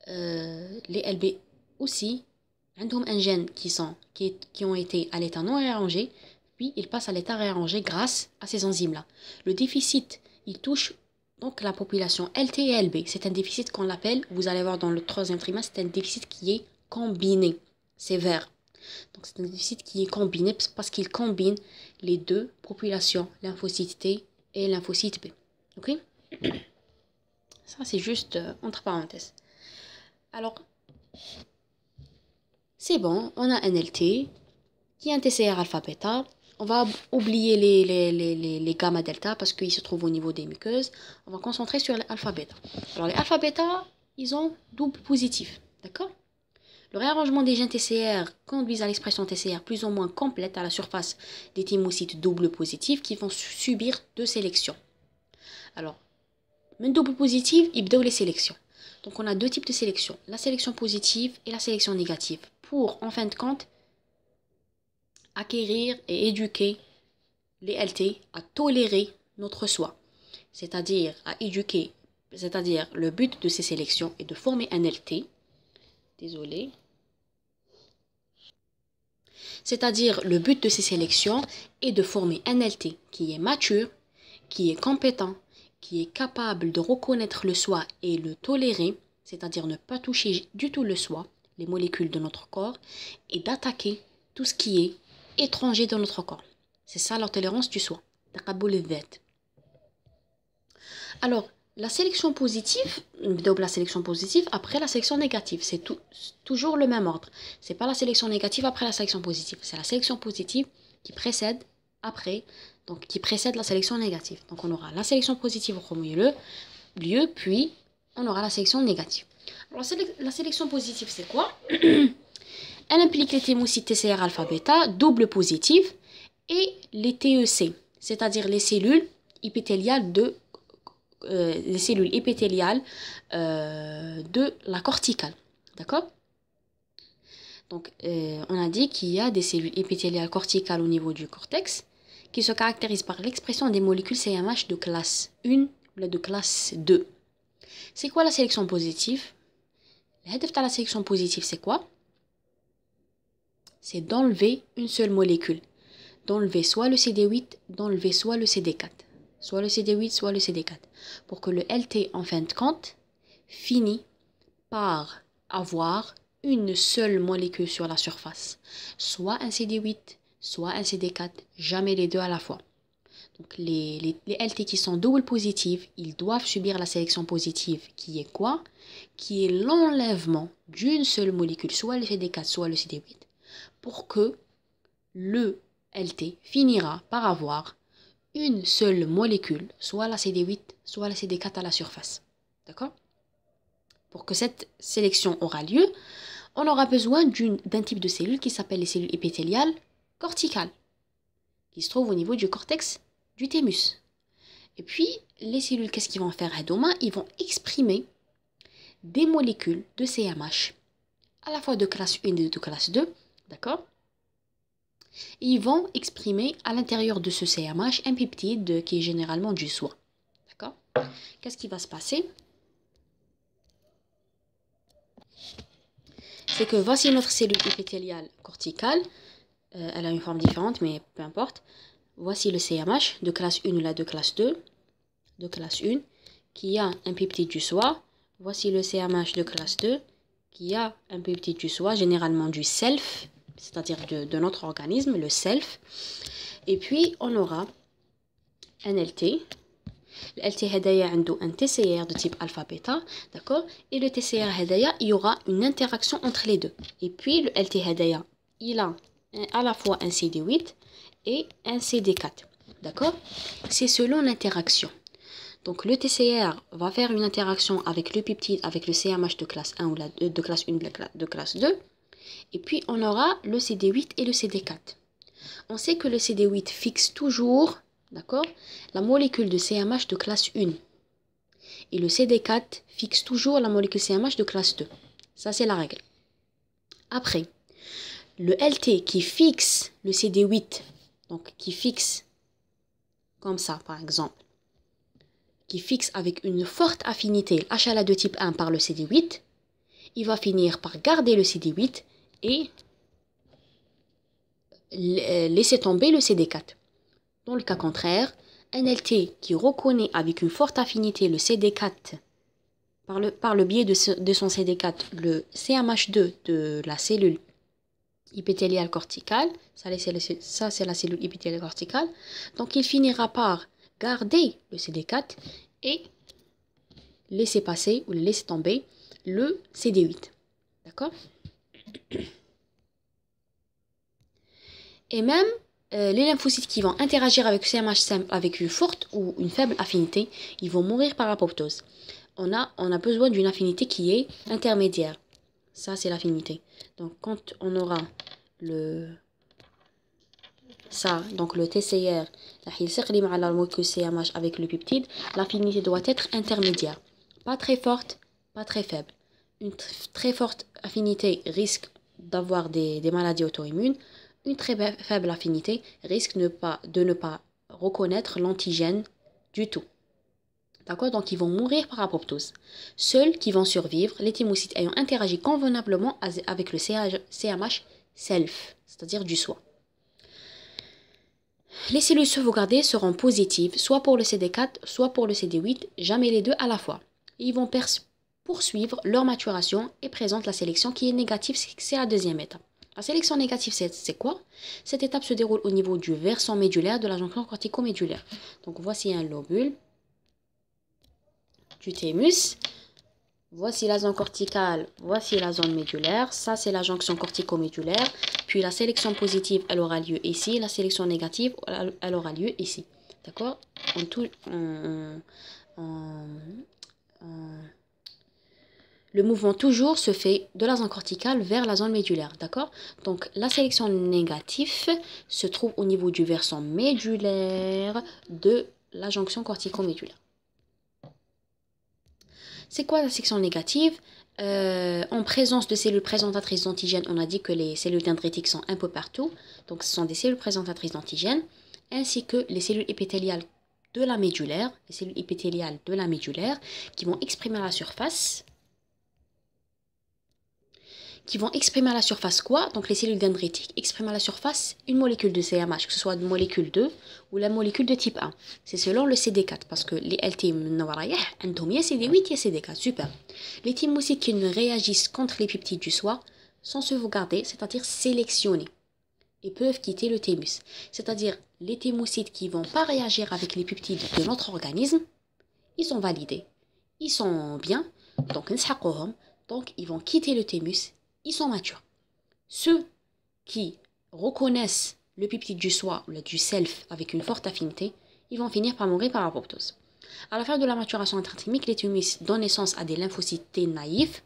les LB aussi ont un gène qui ont été à l'état non réarrangé, puis ils passent à l'état réarrangé grâce à ces enzymes-là. Le déficit, il touche donc la population LT et LB. C'est un déficit qu'on l'appelle, vous allez voir dans le 3e trimestre, c'est un déficit qui est combiné, sévère. Donc c'est un déficit qui est combiné parce qu'il combine les deux populations, lymphocyte T et lymphocyte B. Ok? Ça c'est juste entre parenthèses. Alors, c'est bon, on a un LT qui est un TCR alpha-bêta. On va oublier les gamma-delta parce qu'ils se trouvent au niveau des muqueuses. On va concentrer sur les alpha-bêta. Alors, les alpha-bêta, ils ont double positif. D'accord? Le réarrangement des gènes TCR conduit à l'expression TCR plus ou moins complète à la surface des thymocytes double positifs qui vont subir 2 sélections. Alors, même double positive, ils donnent les sélections. Donc, on a 2 types de sélections. La sélection positive et la sélection négative. Pour, en fin de compte, acquérir et éduquer les LT à tolérer notre soi. C'est-à-dire à éduquer, c'est-à-dire le but de ces sélections est de former un LT. Désolé. C'est-à-dire le but de ces sélections est de former un LT qui est mature, qui est compétent, qui est capable de reconnaître le soi et le tolérer, c'est-à-dire ne pas toucher du tout le soi, les molécules de notre corps, et d'attaquer tout ce qui est étranger dans notre corps. C'est ça la tolérance du soi. Alors, la sélection positive, après la sélection négative, c'est toujours le même ordre. C'est pas la sélection négative après la sélection positive. C'est la sélection positive qui précède la sélection négative. Donc on aura la sélection positive au premier lieu, puis on aura la sélection négative. Alors la sélection positive, c'est quoi? Elle implique les thymocytes TCR alpha-bêta, double positif, et les TEC, c'est-à-dire les cellules épithéliales de la corticale. D'accord? Donc, on a dit qu'il y a des cellules épithéliales corticales au niveau du cortex qui se caractérisent par l'expression des molécules CMH de classe 1 ou de classe 2. C'est quoi la sélection positive? La sélection positive, c'est quoi? C'est d'enlever une seule molécule. D'enlever soit le CD8, d'enlever soit le CD4. Soit le CD8, soit le CD4. Pour que le LT, en fin de compte, finit par avoir une seule molécule sur la surface. Soit un CD8, soit un CD4, jamais les deux à la fois. Donc les LT qui sont double positives, ils doivent subir la sélection positive qui est quoi? Qui est l'enlèvement d'une seule molécule, soit le CD4, soit le CD8, pour que le LT finira par avoir une seule molécule, soit la CD8, soit la CD4 à la surface. D'accord? Pour que cette sélection aura lieu, on aura besoin d'un type de cellule qui s'appelle les cellules épithéliales corticales, qui se trouvent au niveau du cortex du thymus. Et puis, les cellules, qu'est-ce qu'ils vont faire? Ils vont exprimer des molécules de CMH, à la fois de classe 1 et de classe 2, d'accord? Et ils vont exprimer à l'intérieur de ce CMH un peptide qui est généralement du soie, d'accord? qu'est-ce qui va se passer? C'est que voici notre cellule épithéliale corticale. Elle a une forme différente, mais peu importe. Voici le CMH de classe 1 ou la de classe 2, de classe 1, qui a un peptide du soie. Voici le CMH de classe 2, qui a un peptide du soie, généralement du self, c'est-à-dire de notre organisme, le self. Et puis, on aura un LT. Le LT Hedaya a un TCR de type alpha-beta, d'accord? Et le TCR Hedaya, il y aura une interaction entre les deux. Et puis, le LT Hedaya, il a à la fois un CD8 et un CD4, d'accord? C'est selon l'interaction. Donc, le TCR va faire une interaction avec le peptide, avec le CMH de classe 1 ou de classe 1 de classe 2. Et puis, on aura le CD8 et le CD4. On sait que le CD8 fixe toujours, d'accord, la molécule de CMH de classe 1. Et le CD4 fixe toujours la molécule CMH de classe 2. Ça, c'est la règle. Après, le LT qui fixe le CD8, donc qui fixe comme ça, par exemple, qui fixe avec une forte affinité HLA de type 1 par le CD8, il va finir par garder le CD8 et laisser tomber le CD4. Dans le cas contraire, un LT qui reconnaît avec une forte affinité le CD4 par le biais de son CD4, le CMH2 de la cellule épithéliale corticale, ça c'est la cellule épithéliale corticale, donc il finira par garder le CD4 et laisser passer ou laisser tomber le CD8. D'accord? Et même les lymphocytes qui vont interagir avec le CMH simple avec une forte ou une faible affinité, ils vont mourir par apoptose. On a besoin d'une affinité qui est intermédiaire. Ça, c'est l'affinité. Donc, quand on aura donc le TCR, la molécule CMH avec le peptide, l'affinité doit être intermédiaire. Pas très forte, pas très faible. Une très forte affinité risque d'avoir des maladies auto-immunes. Une très faible affinité risque de ne pas reconnaître l'antigène du tout. D'accord? Donc, ils vont mourir par apoptose. Seuls qui vont survivre, les thymocytes ayant interagi convenablement avec le CMH self, c'est-à-dire du soi. Les cellules sauvegardées seront positives, soit pour le CD4, soit pour le CD8, jamais les deux à la fois. Ils vont poursuivre leur maturation et présentent la sélection qui est négative, c'est la deuxième étape. La sélection négative, c'est quoi? Cette étape se déroule au niveau du versant médulaire de la jonction cortico-médulaire. Donc, voici un lobule du thymus. Voici la zone corticale, voici la zone médulaire. Ça, c'est la jonction cortico-médulaire. Puis, la sélection positive, elle aura lieu ici. La sélection négative, elle aura lieu ici. D'accord? Le mouvement toujours se fait de la zone corticale vers la zone médulaire, d'accord? Donc, la sélection négative se trouve au niveau du versant médulaire de la jonction cortico-médulaire. C'est quoi la sélection négative? En présence de cellules présentatrices d'antigènes, on a dit que les cellules dendritiques sont un peu partout. Donc, ce sont des cellules présentatrices d'antigènes, ainsi que les cellules épithéliales de la médulaire, qui vont exprimer à la surface. Quoi? Donc les cellules dendritiques expriment à la surface une molécule de CMH, que ce soit une molécule 2 ou la molécule de type 1. C'est selon le CD4, parce que les LT, il y a CD8, il y a CD4, super. Les thymocytes qui ne réagissent contre les peptides du soie sont sauvegardés, c'est-à-dire sélectionnés, et peuvent quitter le thymus. C'est-à-dire les thymocytes qui ne vont pas réagir avec les peptides de notre organisme, ils sont validés, ils sont bien, donc ils vont quitter le thymus. Ils sont matures. Ceux qui reconnaissent le peptide du soi ou du self avec une forte affinité, ils vont finir par mourir par apoptose. À la fin de la maturation intrathymique, les thymus donnent naissance à des lymphocytes T naïfs.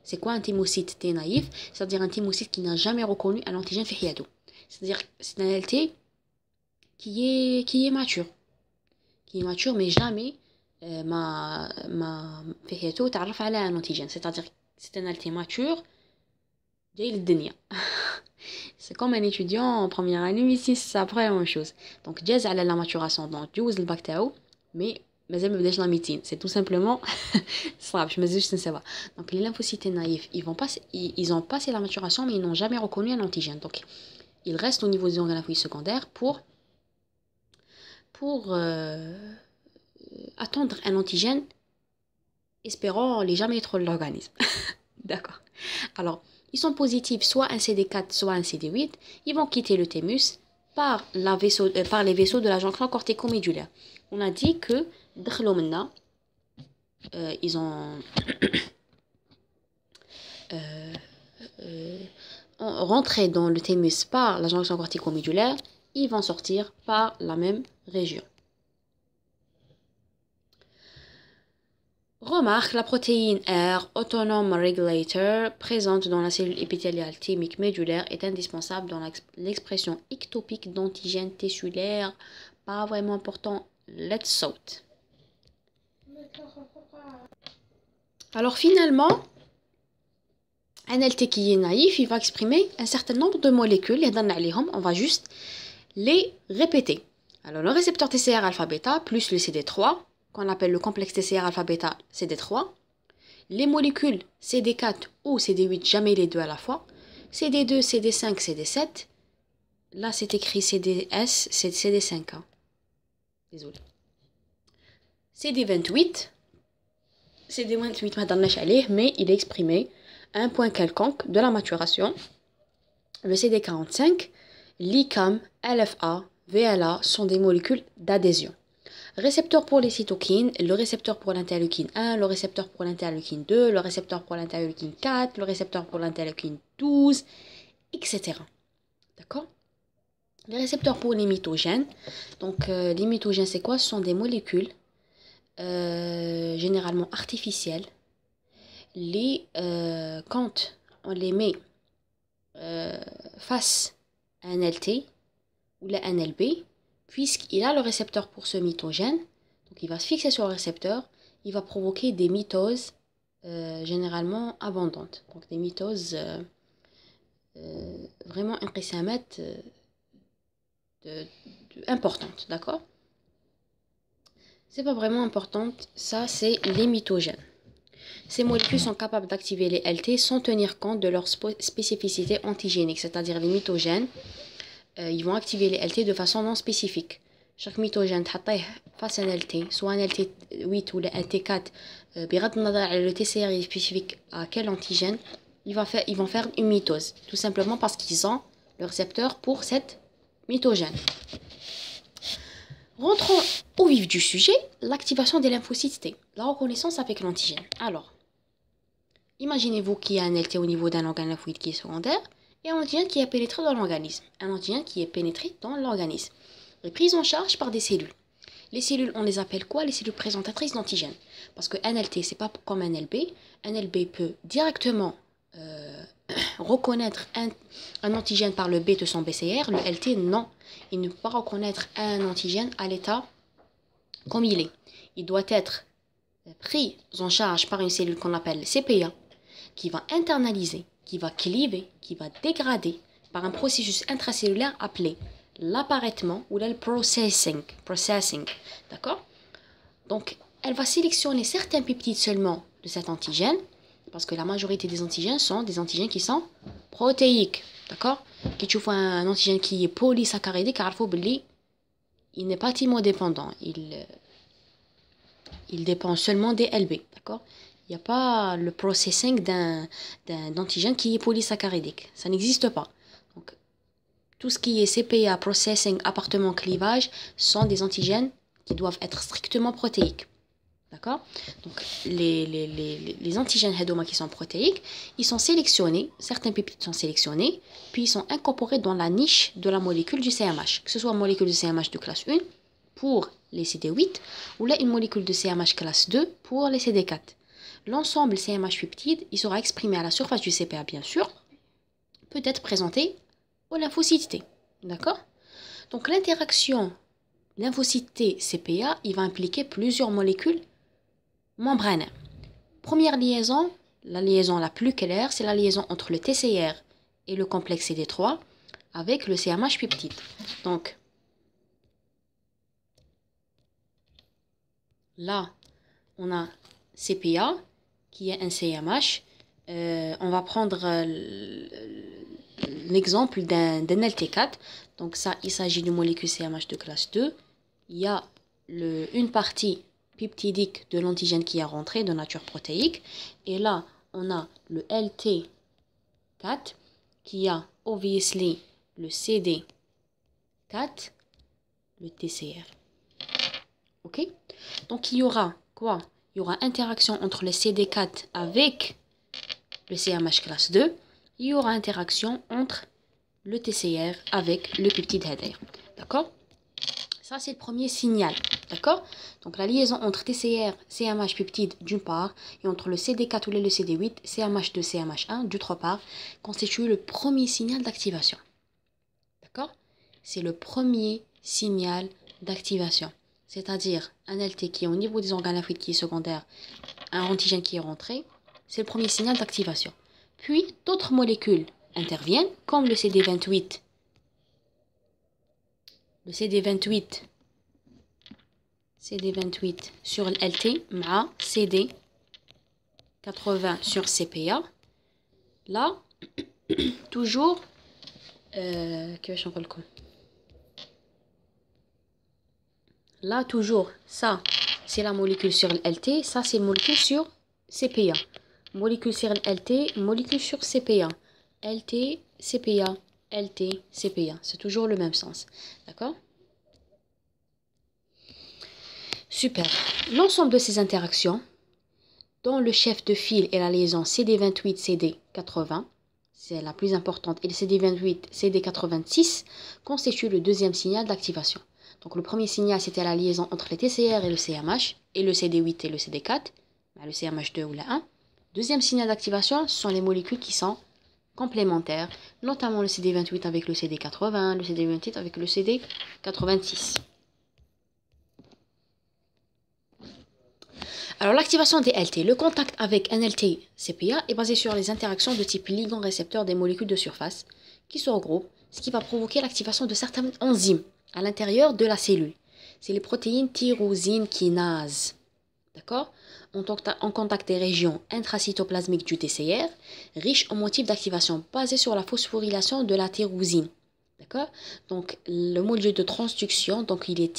C'est quoi un thymocyte T naïf? C'est-à-dire un thymocyte qui n'a jamais reconnu un antigène FIHIADO. C'est-à-dire c'est un LT qui est mature. Mais jamais ma FIHIADO تعرف على un antigène. C'est-à-dire c'est un LT mature. C'est comme un étudiant en première année, mais ici c'est après la même chose. Donc, jazz à la maturation, donc juz le bac mais مازال ما بداش لا ميتين سي تو سامبلومون صعب je مازالش نساوها donc les lymphocytes naïfs ils ont passé la maturation mais ils n'ont jamais reconnu un antigène donc ils restent au niveau des organes lymphoïdes secondaires pour attendre un antigène espérant les jamais trop de l'organisme d'accord alors ils sont positifs soit un CD4 soit un CD8 ils vont quitter le thymus par les vaisseaux de la jonction cortico-médulaire on a dit que ils ont rentré dans le thymus par la jonction cortico-médulaire, ils vont sortir par la même région. Remarque, la protéine R, autonome regulator, présente dans la cellule épithéliale thymique médulaire, est indispensable dans l'expression ectopique d'antigènes tissulaires. Pas vraiment important. Let's saute. Alors finalement, un LT qui est naïf, il va exprimer un certain nombre de molécules, on va juste les répéter. Alors le récepteur TCR alpha-bêta plus le CD3, qu'on appelle le complexe TCR alpha-bêta CD3, les molécules CD4 ou CD8, jamais les deux à la fois, CD2, CD5, CD7, là c'est écrit CDS, c'est CD5, hein. Désolé. CD28, mais il est exprimé à un point quelconque de la maturation. Le CD45, l'ICAM, LFA, VLA sont des molécules d'adhésion. Récepteur pour les cytokines, le récepteur pour l'interleukine 1, le récepteur pour l'interleukine 2, le récepteur pour l'interleukine 4, le récepteur pour l'interleukine 12, etc. D'accord? Les récepteurs pour les mitogènes. Donc, les mitogènes, c'est quoi? Ce sont des molécules généralement artificielles. Quand on les met face à un LT ou la NLB, puisqu'il a le récepteur pour ce mitogène, donc il va se fixer sur le récepteur, il va provoquer des mitoses généralement abondantes. Donc des mitoses vraiment importantes, d'accord? C'est pas vraiment importante, ça c'est les mitogènes. Ces molécules sont capables d'activer les LT sans tenir compte de leur spécificité antigénique, c'est-à-dire les mitogènes, ils vont activer les LT de façon non spécifique. Chaque mitogène face à un LT, soit un LT8 ou le LT4, le TCR est spécifique à quel antigène, ils vont faire une mitose, tout simplement parce qu'ils ont le récepteur pour cette mitogène. Rentrons au vif du sujet, l'activation des lymphocytes T, la reconnaissance avec l'antigène. Alors, imaginez-vous qu'il y a un LT au niveau d'un organe lymphoïde qui est secondaire et un antigène qui est pénétré dans l'organisme. Un antigène qui est pénétré dans l'organisme. Il est pris en charge par des cellules. Les cellules, on les appelle quoi? Les cellules présentatrices d'antigènes. Parce que un LT, c'est pas comme un LB. Un LB peut directement reconnaître un antigène par le B de son BCR. Le LT, non. Il ne peut pas reconnaître un antigène à l'état comme il est. Il doit être pris en charge par une cellule qu'on appelle CPA, qui va internaliser, qui va cliver, qui va dégrader par un processus intracellulaire appelé l'appareillement ou le processing. D'accord? Donc, elle va sélectionner certains peptides seulement de cet antigène, parce que la majorité des antigènes sont des antigènes qui sont protéiques. D'accord? Quand tu vois un antigène qui est polysaccharidique, il n'est pas thymodépendant. Il dépend seulement des LB. D'accord? Il n'y a pas le processing d'un antigène qui est polysaccharidique. Ça n'existe pas. Donc, tout ce qui est CPA, processing, appartement, clivage, sont des antigènes qui doivent être strictement protéiques. D'accord? Donc, les antigènes Hedoma qui sont protéiques, ils sont sélectionnés, certains peptides sont sélectionnés, puis ils sont incorporés dans la niche de la molécule du CMH, que ce soit une molécule de CMH de classe 1 pour les CD8 ou là une molécule de CMH classe 2 pour les CD4. L'ensemble CMH peptide, il sera exprimé à la surface du CPA bien sûr, peut être présenté au lymphocyte T. D'accord? Donc l'interaction lymphocyte T-CPA, il va impliquer plusieurs molécules membranaires. Première liaison, la liaison la plus claire, c'est la liaison entre le TCR et le complexe CD3 avec le CMH peptide. Donc, Là, on a CPA, qui est un CMH. On va prendre l'exemple d'un LT4. Donc ça, il s'agit d'une molécule CMH de classe 2. Il y a une partie peptidique de l'antigène qui est rentré de nature protéique. Et là, on a le LT4 qui a obviously le CD4, le TCR. Ok? Donc il y aura quoi? Il y aura interaction entre le CD4 avec le CMH classe 2. Il y aura interaction entre le TCR avec le peptide header. D'accord? Ça, c'est le premier signal. D'accord? Donc, la liaison entre TCR, CMH, peptide d'une part, et entre le CD4 ou le CD8, CMH2, CMH1 d'autre part, constitue le premier signal d'activation. D'accord? C'est le premier signal d'activation. C'est-à-dire un LT qui est au niveau des organes lymphoïdes qui est secondaire, un antigène qui est rentré, c'est le premier signal d'activation. Puis, d'autres molécules interviennent, comme le CD28. Le CD28 sur le LT, مع CD80 sur CPA. Là, toujours, là, toujours, ça, c'est la molécule sur le LT, ça, c'est la molécule sur CPA. Molécule sur le LT, molécule sur CPA. LT, CPA, LT, CPA. C'est toujours le même sens. D'accord? Super. L'ensemble de ces interactions, dont le chef de file est la liaison CD28-CD80, c'est la plus importante, et le CD28-CD86, constitue le deuxième signal d'activation. Donc le premier signal, c'était la liaison entre les TCR et le CMH, et le CD8 et le CD4, le CMH2 ou la 1. Deuxième signal d'activation, ce sont les molécules qui sont complémentaires, notamment le CD28 avec le CD80, le CD28 avec le CD86. Alors l'activation des LT, le contact avec un LT CPA est basé sur les interactions de type ligand-récepteur des molécules de surface qui se regroupent, ce qui va provoquer l'activation de certaines enzymes à l'intérieur de la cellule. C'est les protéines tyrosine kinase. D'accord? On contacte des régions intracytoplasmiques du TCR, riches en motifs d'activation basés sur la phosphorylation de la tyrosine. D'accord? Donc, le module de transduction, donc il est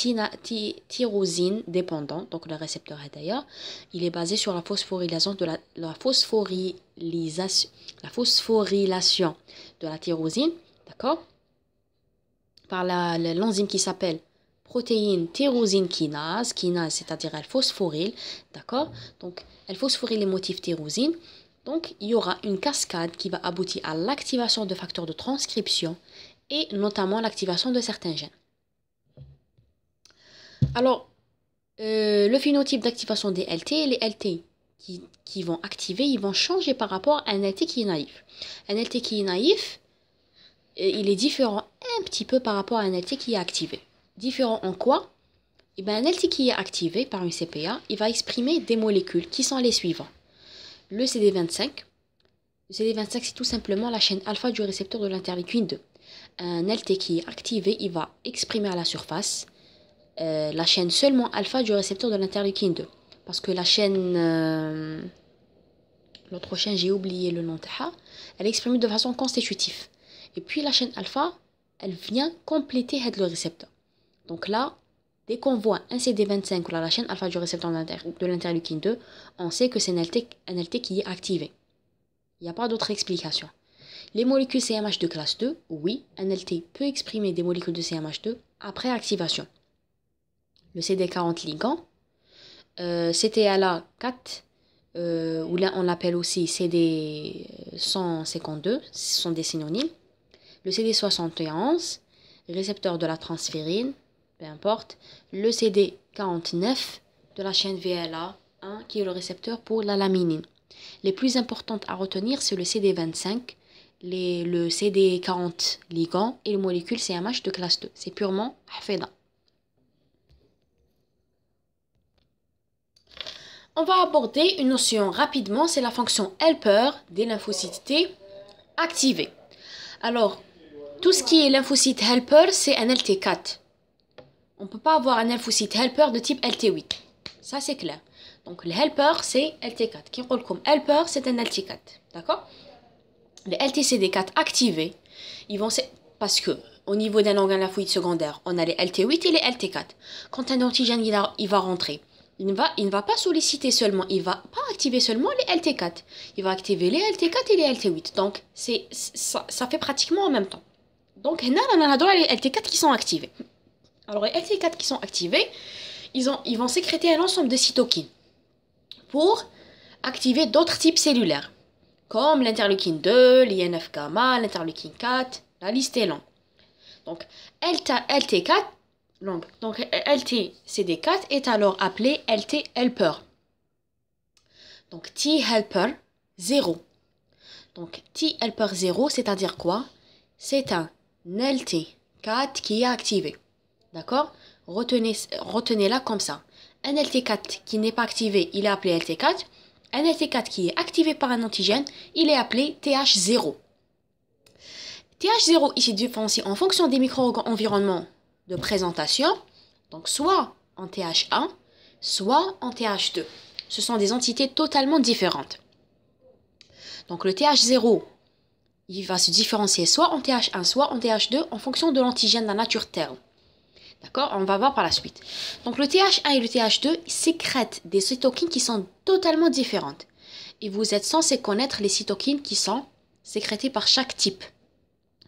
tyrosine dépendant, donc le récepteur est d'ailleurs, il est basé sur la phosphorylation de la phosphorylation de la tyrosine, d'accord? Par l'enzyme qui s'appelle protéine tyrosine kinase, c'est-à-dire elle phosphoryle, d'accord? Donc, elle phosphoryle les motifs tyrosine. Donc, il y aura une cascade qui va aboutir à l'activation de facteurs de transcription et notamment l'activation de certains gènes. Alors, le phénotype d'activation des LT, les LT qui vont activer, ils vont changer par rapport à un LT qui est naïf. Un LT qui est naïf, il est différent un petit peu par rapport à un LT qui est activé. Différent en quoi? Eh bien, un LT qui est activé par une CPA, il va exprimer des molécules qui sont les suivantes. Le CD25. Le CD25, c'est tout simplement la chaîne alpha du récepteur de l'interleukine 2. Un LT qui est activé, il va exprimer à la surface la chaîne seulement alpha du récepteur de l'interleukine 2. Parce que la chaîne, l'autre chaîne, j'ai oublié le nom de ça, elle est exprimée de façon constitutive. Et puis la chaîne alpha, elle vient compléter le récepteur. Donc là, dès qu'on voit un CD25 ou la chaîne alpha du récepteur de l'interleukine 2, on sait que c'est un LT qui est activé. Il n'y a pas d'autre explication. Les molécules CMH de classe 2, oui, un LT peut exprimer des molécules de CMH2 après activation. Le CD40 ligand, CTLA4, ou là on l'appelle aussi CD152, ce sont des synonymes. Le CD71, récepteur de la transférine, peu importe. Le CD49 de la chaîne VLA1, qui est le récepteur pour la laminine. Les plus importantes à retenir, c'est le CD25, le CD40 ligand et les molécules CMH de classe 2. C'est purement hafeda. On va aborder une notion rapidement, c'est la fonction helper des lymphocytes T activés. Alors, tout ce qui est lymphocyte helper, c'est un LT4. On ne peut pas avoir un lymphocyte helper de type LT8. Ça, c'est clair. Donc, le helper, c'est LT4. Qui roule comme helper, c'est un LT4. D'accord? Les LTCD4 activés, ils vont... Parce que, au niveau d'un organe lymphoïde secondaire, on a les LT8 et les LT4. Quand un antigène, il va rentrer, il ne va pas solliciter seulement, il ne va pas activer seulement les LT4. Il va activer les LT4 et les LT8. Donc, ça fait pratiquement en même temps. Donc, on a les LT4 qui sont activés. Alors, les LT4 qui sont activés, ils vont sécréter un ensemble de cytokines pour activer d'autres types cellulaires, comme l'interleukine 2, l'INF-gamma, l'interleukine 4, la liste est longue. Donc, LT4, donc LTCD4 est alors appelé LT helper. Donc, T helper 0. Donc, T helper 0, c'est-à-dire quoi? C'est un LT4 qui est activé. D'accord? Retenez-la comme ça. Un LT4 qui n'est pas activé, il est appelé LT4. Un LT4 qui est activé par un antigène, il est appelé TH0. TH0 il se différencie en fonction des micro-environnements de présentation, donc soit en TH1, soit en TH2. Ce sont des entités totalement différentes. Donc le TH0, il va se différencier soit en TH1, soit en TH2 en fonction de l'antigène, la nature terme. D'accord? On va voir par la suite. Donc le TH1 et le TH2 sécrètent des cytokines qui sont totalement différentes. Et vous êtes censé connaître les cytokines qui sont sécrétées par chaque type.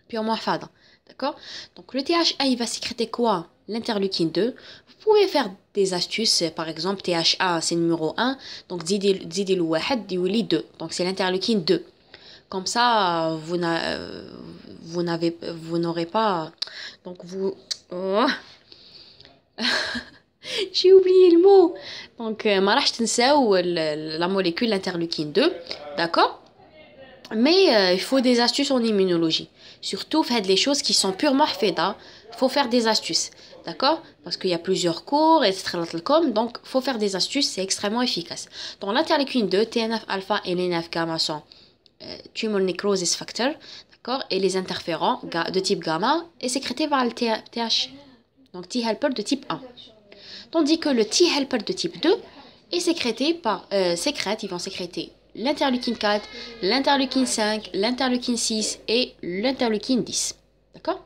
Purement fade. D'accord? Donc le TH1, il va sécréter quoi? L'interleukine 2. Vous pouvez faire des astuces, par exemple TH1 c'est numéro 1, donc zidil wahed diwili 2. Donc c'est l'interleukine 2. Comme ça, vous n'aurez pas... Donc vous... Oh. J'ai oublié le mot. Donc, la molécule l'interleukine 2. D'accord? Mais il faut des astuces en immunologie. Surtout, faites les choses qui sont purement faites. Il faut faire des astuces. D'accord? Parce qu'il y a plusieurs cours, etc. Donc, il faut faire des astuces. C'est extrêmement efficace. Donc, l'interleukine 2, TNF-alpha et l'NF-gamma sont tumor necrosis factor. D'accord? Et les interférents de type gamma est sécrété par le TH. Donc T helper de type 1. Tandis que le T helper de type 2 est sécrété par ils vont sécréter l'interleukine 4, l'interleukine 5, l'interleukine 6 et l'interleukine 10. D'accord?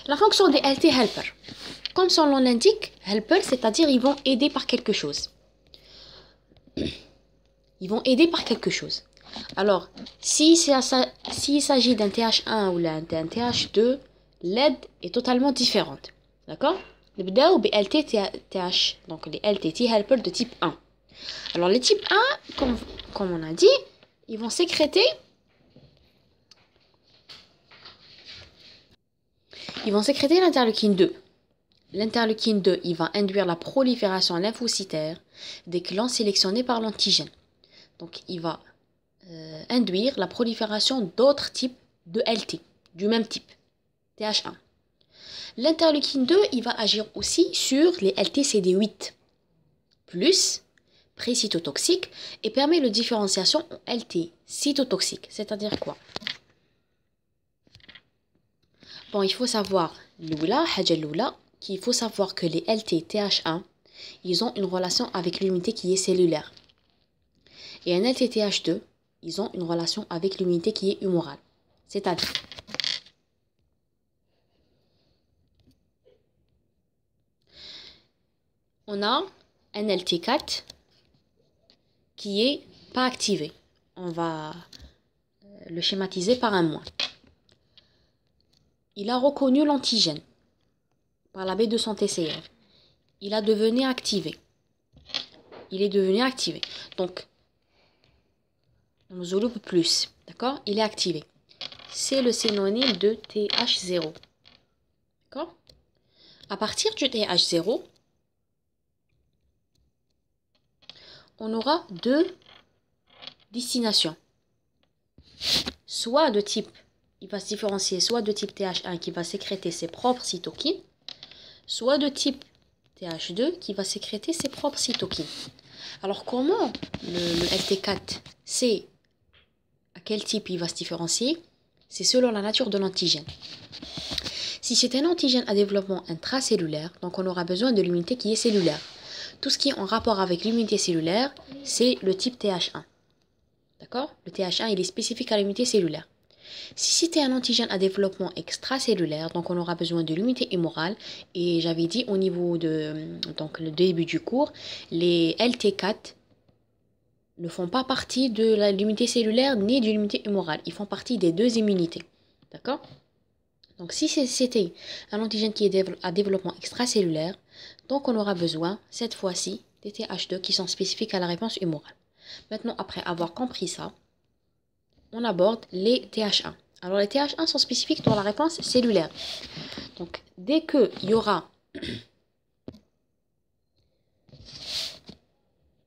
La fonction des LT helper. Comme son nom l'indique, helper, c'est-à-dire ils vont aider par quelque chose. Ils vont aider par quelque chose. Alors, s'il s'agit d'un TH1 ou d'un TH2, l'aide est totalement différente. D'accord? نبداو ب LTTH, donc les LTT helper de type 1. Alors les types 1, comme on a dit, ils vont sécréter l'interleukine 2. L'interleukine 2, il va induire la prolifération lymphocytaire des clans sélectionnés par l'antigène. Donc il va induire la prolifération d'autres types de LT, du même type, TH1. L'interleukine 2, il va agir aussi sur les LTCD8+, pré-cytotoxique, et permet la différenciation en LT cytotoxique. C'est-à-dire quoi? Bon, il faut savoir, qu'il faut savoir que les LT-TH1, ils ont une relation avec l'unité qui est cellulaire. Et un LT-TH2, ils ont une relation avec l'unité qui est humorale. C'est-à-dire... On a un LT4 qui est pas activé. On va le schématiser par un moins. Il a reconnu l'antigène par la B200TCR. Il a devenu activé. Il est devenu activé. Donc, on zoloupe plus. D'accord? Il est activé. C'est le synonyme de TH0. D'accord? À partir du TH0, on aura deux destinations. Soit de type, il va se différencier soit de type TH1 qui va sécréter ses propres cytokines, soit de type TH2 qui va sécréter ses propres cytokines. Alors comment le LT4 sait à quel type il va se différencier? C'est selon la nature de l'antigène. Si c'est un antigène à développement intracellulaire, donc on aura besoin de l'unité qui est cellulaire. Tout ce qui est en rapport avec l'immunité cellulaire, c'est le type TH1. D'accord? Le TH1, il est spécifique à l'immunité cellulaire. Si c'était un antigène à développement extracellulaire, donc on aura besoin de l'immunité hémorale. Et j'avais dit au niveau de donc le début du cours, les LT4 ne font pas partie de l'immunité cellulaire ni de l'immunité hémorale. Ils font partie des deux immunités. D'accord? Donc si c'était un antigène qui est à développement extracellulaire, donc on aura besoin, cette fois-ci, des TH2 qui sont spécifiques à la réponse humorale. Maintenant, après avoir compris ça, on aborde les TH1. Alors les TH1 sont spécifiques dans la réponse cellulaire. Donc dès qu'il y aura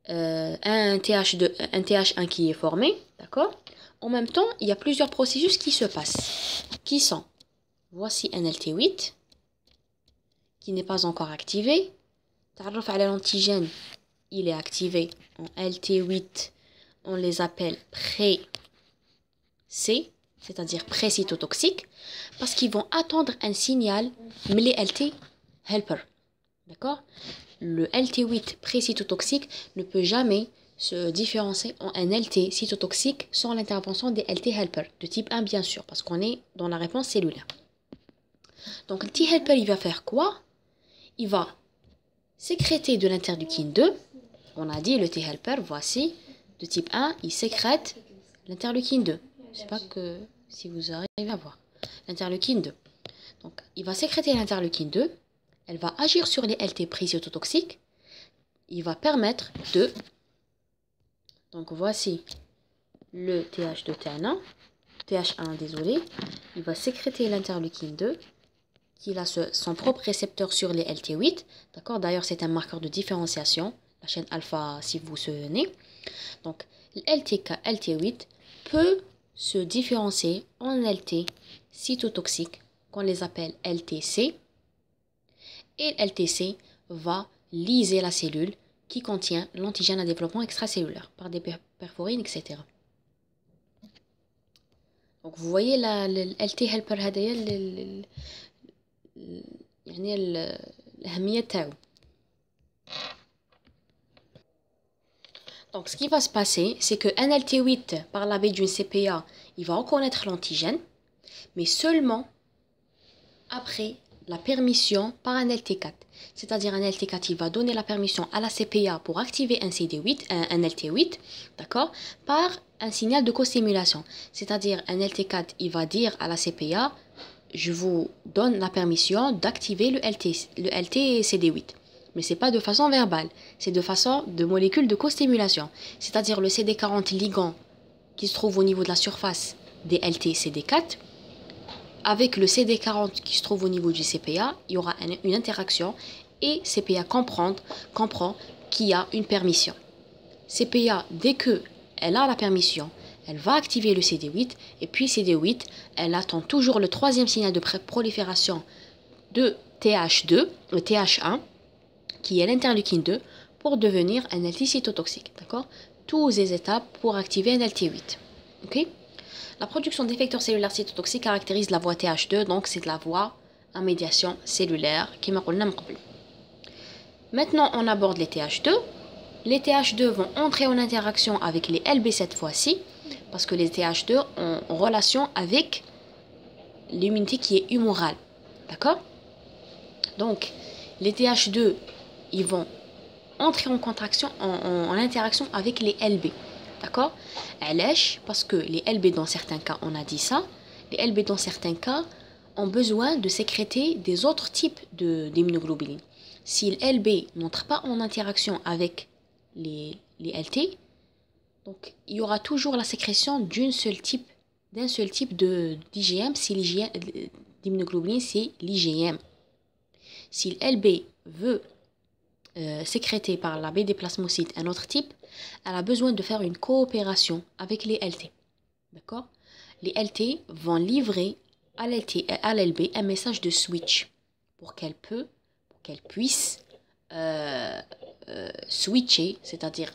un TH1 qui est formé, d'accord? En même temps, il y a plusieurs processus qui se passent, qui sont, voici un LT8 qui n'est pas encore activé. L'antigène, il est activé en LT8, on les appelle pré-C, c'est-à-dire pré-cytotoxiques, parce qu'ils vont attendre un signal, mais les LT helper, d'accord? Le LT8 pré-cytotoxique ne peut jamais se différencier en un LT cytotoxique sans l'intervention des LT helper, de type 1 bien sûr, parce qu'on est dans la réponse cellulaire. Donc le T helper, il va faire quoi? Il va sécréter de l'interleukine 2. On a dit le T helper, voici, de type 1, il sécrète l'interleukine 2. Je ne sais pas si vous arrivez à voir. L'interleukine 2. Donc, il va sécréter l'interleukine 2. Elle va agir sur les LT pré-cytotoxiques. Il va permettre de... Donc, voici le TH2 TH1, désolé. Il va sécréter l'interleukine 2, qui a son propre récepteur sur les LT8. D'accord? D'ailleurs, c'est un marqueur de différenciation. La chaîne alpha, si vous vous souvenez. Donc, LT8 peut se différencier en LT cytotoxiques, qu'on les appelle LTC. Et LTC va lyser la cellule qui contient l'antigène à développement extracellulaire par des perforines, etc. Donc, vous voyez le LT helper هذايا يعني الأهمية تاعو. Donc, ce qui va se passer, c'est que un LT8, par la baie d'une CPA, il va reconnaître l'antigène, mais seulement après la permission par un LT4. C'est-à-dire un LT4, il va donner la permission à la CPA pour activer un CD8, un LT8, d'accord, par un signal de co-stimulation. C'est-à-dire un LT4, il va dire à la CPA, je vous donne la permission d'activer le LT CD8. Mais ce n'est pas de façon verbale, c'est de façon de molécule de co-stimulation. C'est-à-dire le CD40 ligand qui se trouve au niveau de la surface des LT CD4, avec le CD40 qui se trouve au niveau du CPA, il y aura une interaction et CPA comprend qu'il y a une permission. CPA, dès qu'elle a la permission, elle va activer le CD8 et puis CD8, elle attend toujours le troisième signal de prolifération de TH2, le TH1, qui est l'interleukine 2, pour devenir un LT cytotoxique. D'accord? Toutes les étapes pour activer un LT8. Ok? La production d'effecteurs cellulaires cytotoxiques caractérise la voie TH2, donc c'est la voie à médiation cellulaire qui m'a قلنا من قبل. Maintenant, on aborde les TH2. Les TH2 vont entrer en interaction avec les LB cette fois-ci, parce que les TH2 ont relation avec l'immunité qui est humorale. D'accord? Donc, les TH2, ils vont entrer en interaction avec les LB. D'accord? Parce que les LB dans certains cas, on a dit ça, les LB dans certains cas ont besoin de sécréter des autres types d'immunoglobulines. Si les LB n'entrent pas en interaction avec les LT, donc il y aura toujours la sécrétion d'un seul type d'IgM, si d'immunoglobuline, c'est l'IgM. Si LB veut sécréter par la baie des plasmocytes un autre type, elle a besoin de faire une coopération avec les LT. D'accord? Les LT vont livrer à l'LB un message de switch pour qu'elle puisse switcher, c'est-à-dire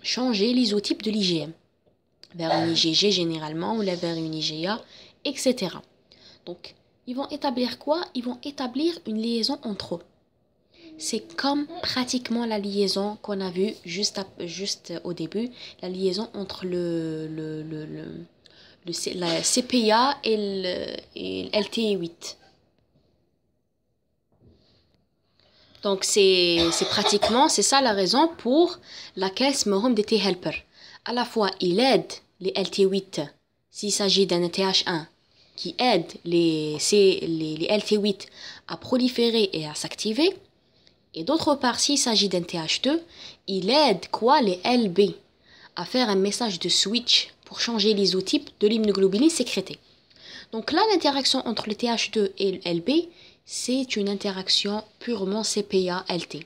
changer l'isotype de l'IgM vers une IgG généralement ou vers une IgA, etc. Donc, ils vont établir quoi? Ils vont établir une liaison entre eux. c'est comme pratiquement la liaison qu'on a vue juste au début, la liaison entre la CPA et le LTE8. Donc c'est pratiquement, c'est ça la raison pour laquelle Smohom DT Helper. À la fois, il aide les LT8 s'il s'agit d'un TH1 qui aide les LT8 à proliférer et à s'activer. Et d'autre part, s'il s'agit d'un TH2, il aide quoi les LB à faire un message de switch pour changer l'isotype de l'immunoglobuline sécrétée. Donc là, l'interaction entre le TH2 et le LB, c'est une interaction purement CPA-LT.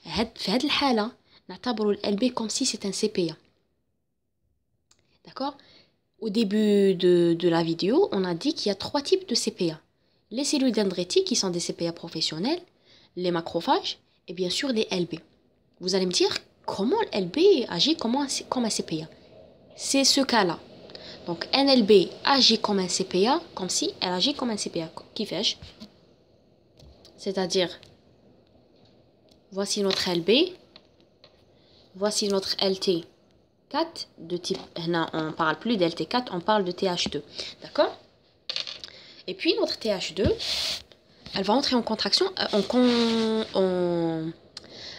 في هذه الحالة نعتبر ال LB comme si c'est un CPA. D'accord? Au début de la vidéo, on a dit qu'il y a 3 types de CPA. Les cellules dendritiques qui sont des CPA professionnels, les macrophages et bien sûr les LB. Vous allez me dire comment le LB agit comme un CPA. C'est ce cas-là. Donc un LB agit comme un CPA, comme si elle agit comme un CPA. Qui fais-je? C'est-à-dire, voici notre LB, voici notre LT4 de type, non, on ne parle plus d'LT4, on parle de TH2. D'accord? Et puis notre TH2, elle va entrer en contraction,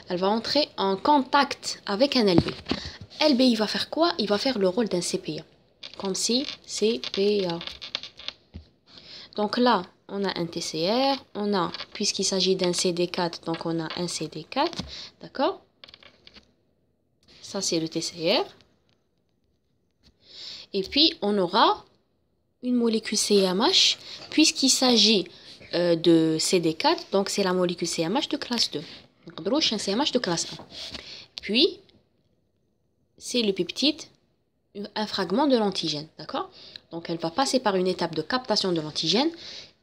elle va entrer en contact avec un LB. LB, il va faire quoi? Il va faire le rôle d'un CPA. Comme si CPA. Donc là, on a un TCR, on a, puisqu'il s'agit d'un CD4, donc on a un CD4, d'accord? Ça, c'est le TCR. Et puis, on aura une molécule CMH, puisqu'il s'agit de CD4, donc c'est la molécule CMH de classe 2. Donc, un CMH de classe 1. Puis, c'est le peptide, un fragment de l'antigène, d'accord? Donc, elle va passer par une étape de captation de l'antigène.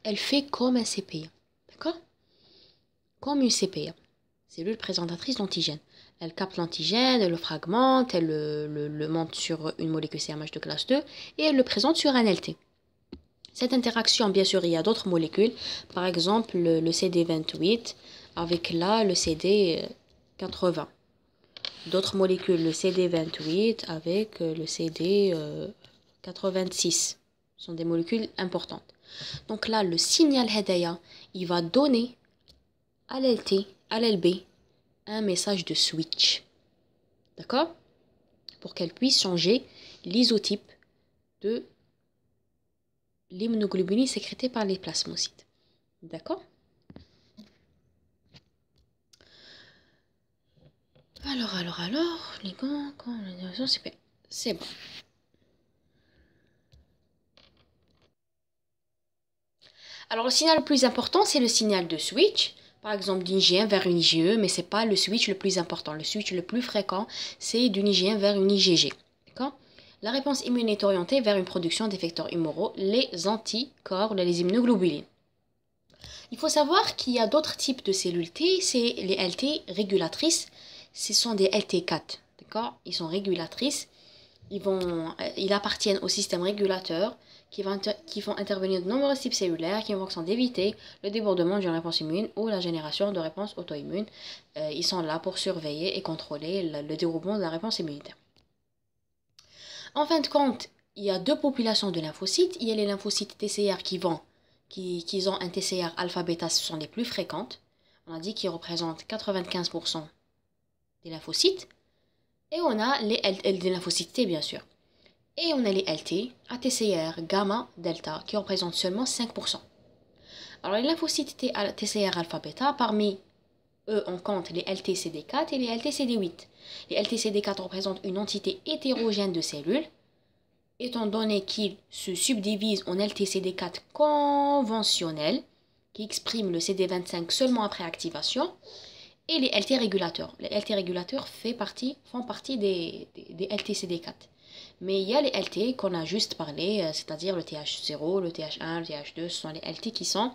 Elle fait comme un CPA, d'accord? Comme une CPA, cellule présentatrice d'antigène. Elle capte l'antigène, elle le fragmente, elle le monte sur une molécule CMH de classe 2 et elle le présente sur un LT. Cette interaction, bien sûr, il y a d'autres molécules, par exemple le CD28 avec là le CD80. D'autres molécules, le CD28 avec le CD86. Ce sont des molécules importantes. Donc là, le signal Hedaya, il va donner à l'LT, à l'LB, un message de switch. D'accord? Pour qu'elle puisse changer l'isotype de l'immunoglobuline sécrétée par les plasmocytes. D'accord? Alors, les gants, quand c'est bon. Alors, le signal le plus important, c'est le signal de switch. Par exemple, d'une IgM vers une IgE, mais ce n'est pas le switch le plus important. Le switch le plus fréquent, c'est d'une IgM vers une IgG. D'accord? La réponse immune est orientée vers une production d'effecteurs humoraux, les anticorps, les immunoglobulines. Il faut savoir qu'il y a d'autres types de cellules T, c'est les LT régulatrices. Ce sont des LT4. D'accord? Ils sont régulatrices. Ils appartiennent au système régulateur qui vont intervenir de nombreux types cellulaires qui vont d'éviter le débordement d'une réponse immune ou la génération de réponses auto-immunes. Ils sont là pour surveiller et contrôler le déroulement de la réponse immunitaire. En fin de compte, il y a deux populations de lymphocytes. Il y a les lymphocytes TCR qui ont un TCR alpha-bêta, ce sont les plus fréquentes. On a dit qu'ils représentent 95% des lymphocytes. Et on a les lymphocytes T, bien sûr. Et on a les LT, ATCR, gamma, delta, qui représentent seulement 5%. Alors, les lymphocytes TCR alpha-bêta, parmi eux, on compte les LTCD4 et les LTCD8. Les LTCD4 représentent une entité hétérogène de cellules, étant donné qu'ils se subdivisent en LTCD4 conventionnels, qui expriment le CD25 seulement après activation, et les LT régulateurs. Les LT régulateurs font partie des LTCD4. Mais il y a les LT qu'on a juste parlé, c'est-à-dire le TH0, le TH1, le TH2, ce sont les LT qui sont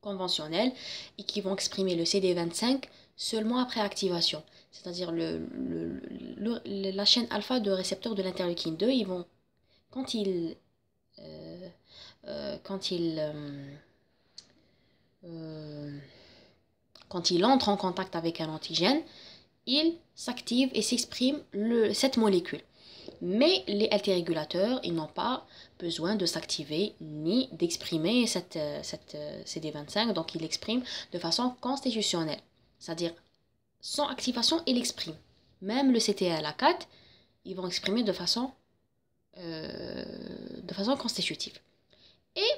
conventionnels et qui vont exprimer le CD25 seulement après activation. C'est-à-dire la chaîne alpha de récepteurs de l'interleukine 2, ils vont, quand ils Quand il entre en contact avec un antigène, il s'active et s'exprime cette molécule. Mais les LT régulateurs, ils n'ont pas besoin de s'activer ni d'exprimer cette CD25, donc ils l'expriment de façon constitutionnelle. C'est-à-dire, sans activation, ils l'expriment. Même le CTLA4, ils vont exprimer de façon constitutive. Et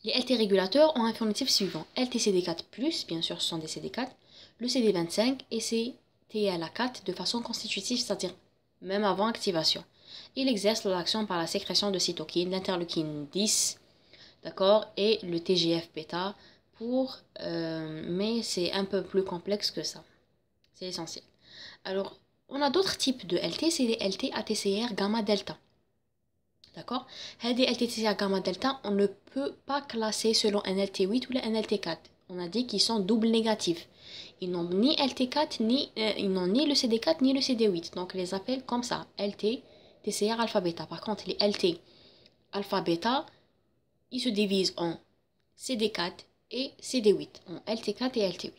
les LT régulateurs ont un phénotype suivant. LTCD4+, bien sûr ce sont des CD4, le CD25 et CTLA4 de façon constitutive, c'est-à-dire même avant activation. Il exerce l'action par la sécrétion de cytokines, l'interleukine 10, d'accord, et le TGF-bêta mais c'est un peu plus complexe que ça. C'est essentiel. Alors, on a d'autres types de LT, c'est les LT ATCR gamma delta. D'accord? Les LT ATCR gamma delta, on ne peut pas classer selon un LT8 ou un LT4. On a dit qu'ils sont double négatifs. Ils n'ont ni LT4, ils n'ont ni le CD4 ni le CD8. Donc, on les appelle comme ça, LT TCR alpha bêta. Par contre, les LT alpha bêta, ils se divisent en CD4 et CD8, en LT4 et LT8.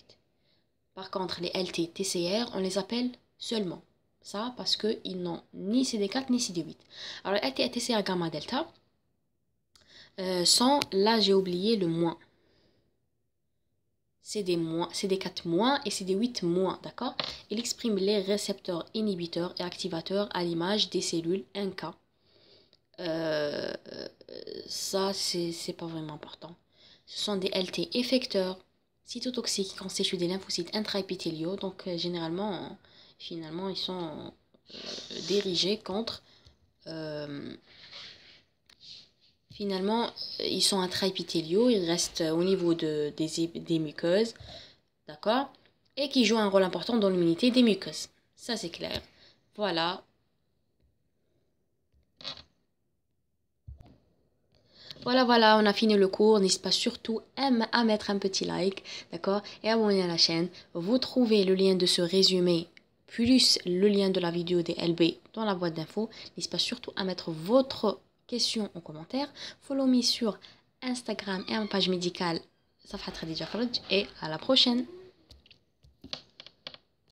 Par contre, les LT TCR, on les appelle seulement ça parce qu'ils n'ont ni CD4 ni CD8. Alors, LT et TCR gamma delta sont, là j'ai oublié le moins. CD4- et CD8-, d'accord? Il exprime les récepteurs inhibiteurs et activateurs à l'image des cellules NK. Ça, c'est pas vraiment important. Ce sont des LT effecteurs cytotoxiques qui constituent des lymphocytes intraépithéliaux. Donc, finalement, ils sont dirigés contre... Finalement, ils sont intraépithéliaux, ils restent au niveau des muqueuses, d'accord? Et qui jouent un rôle important dans l'immunité des muqueuses. Ça, c'est clair. Voilà. Voilà, on a fini le cours. N'hésitez pas surtout à mettre un petit like, d'accord? Et abonner à la chaîne. Vous trouvez le lien de ce résumé, plus le lien de la vidéo des LB dans la boîte d'infos. N'hésitez pas surtout à mettre votre question en commentaire. Follow me sur Instagram et ma page médicale, Safhat Khadija Faraj. Et à la prochaine!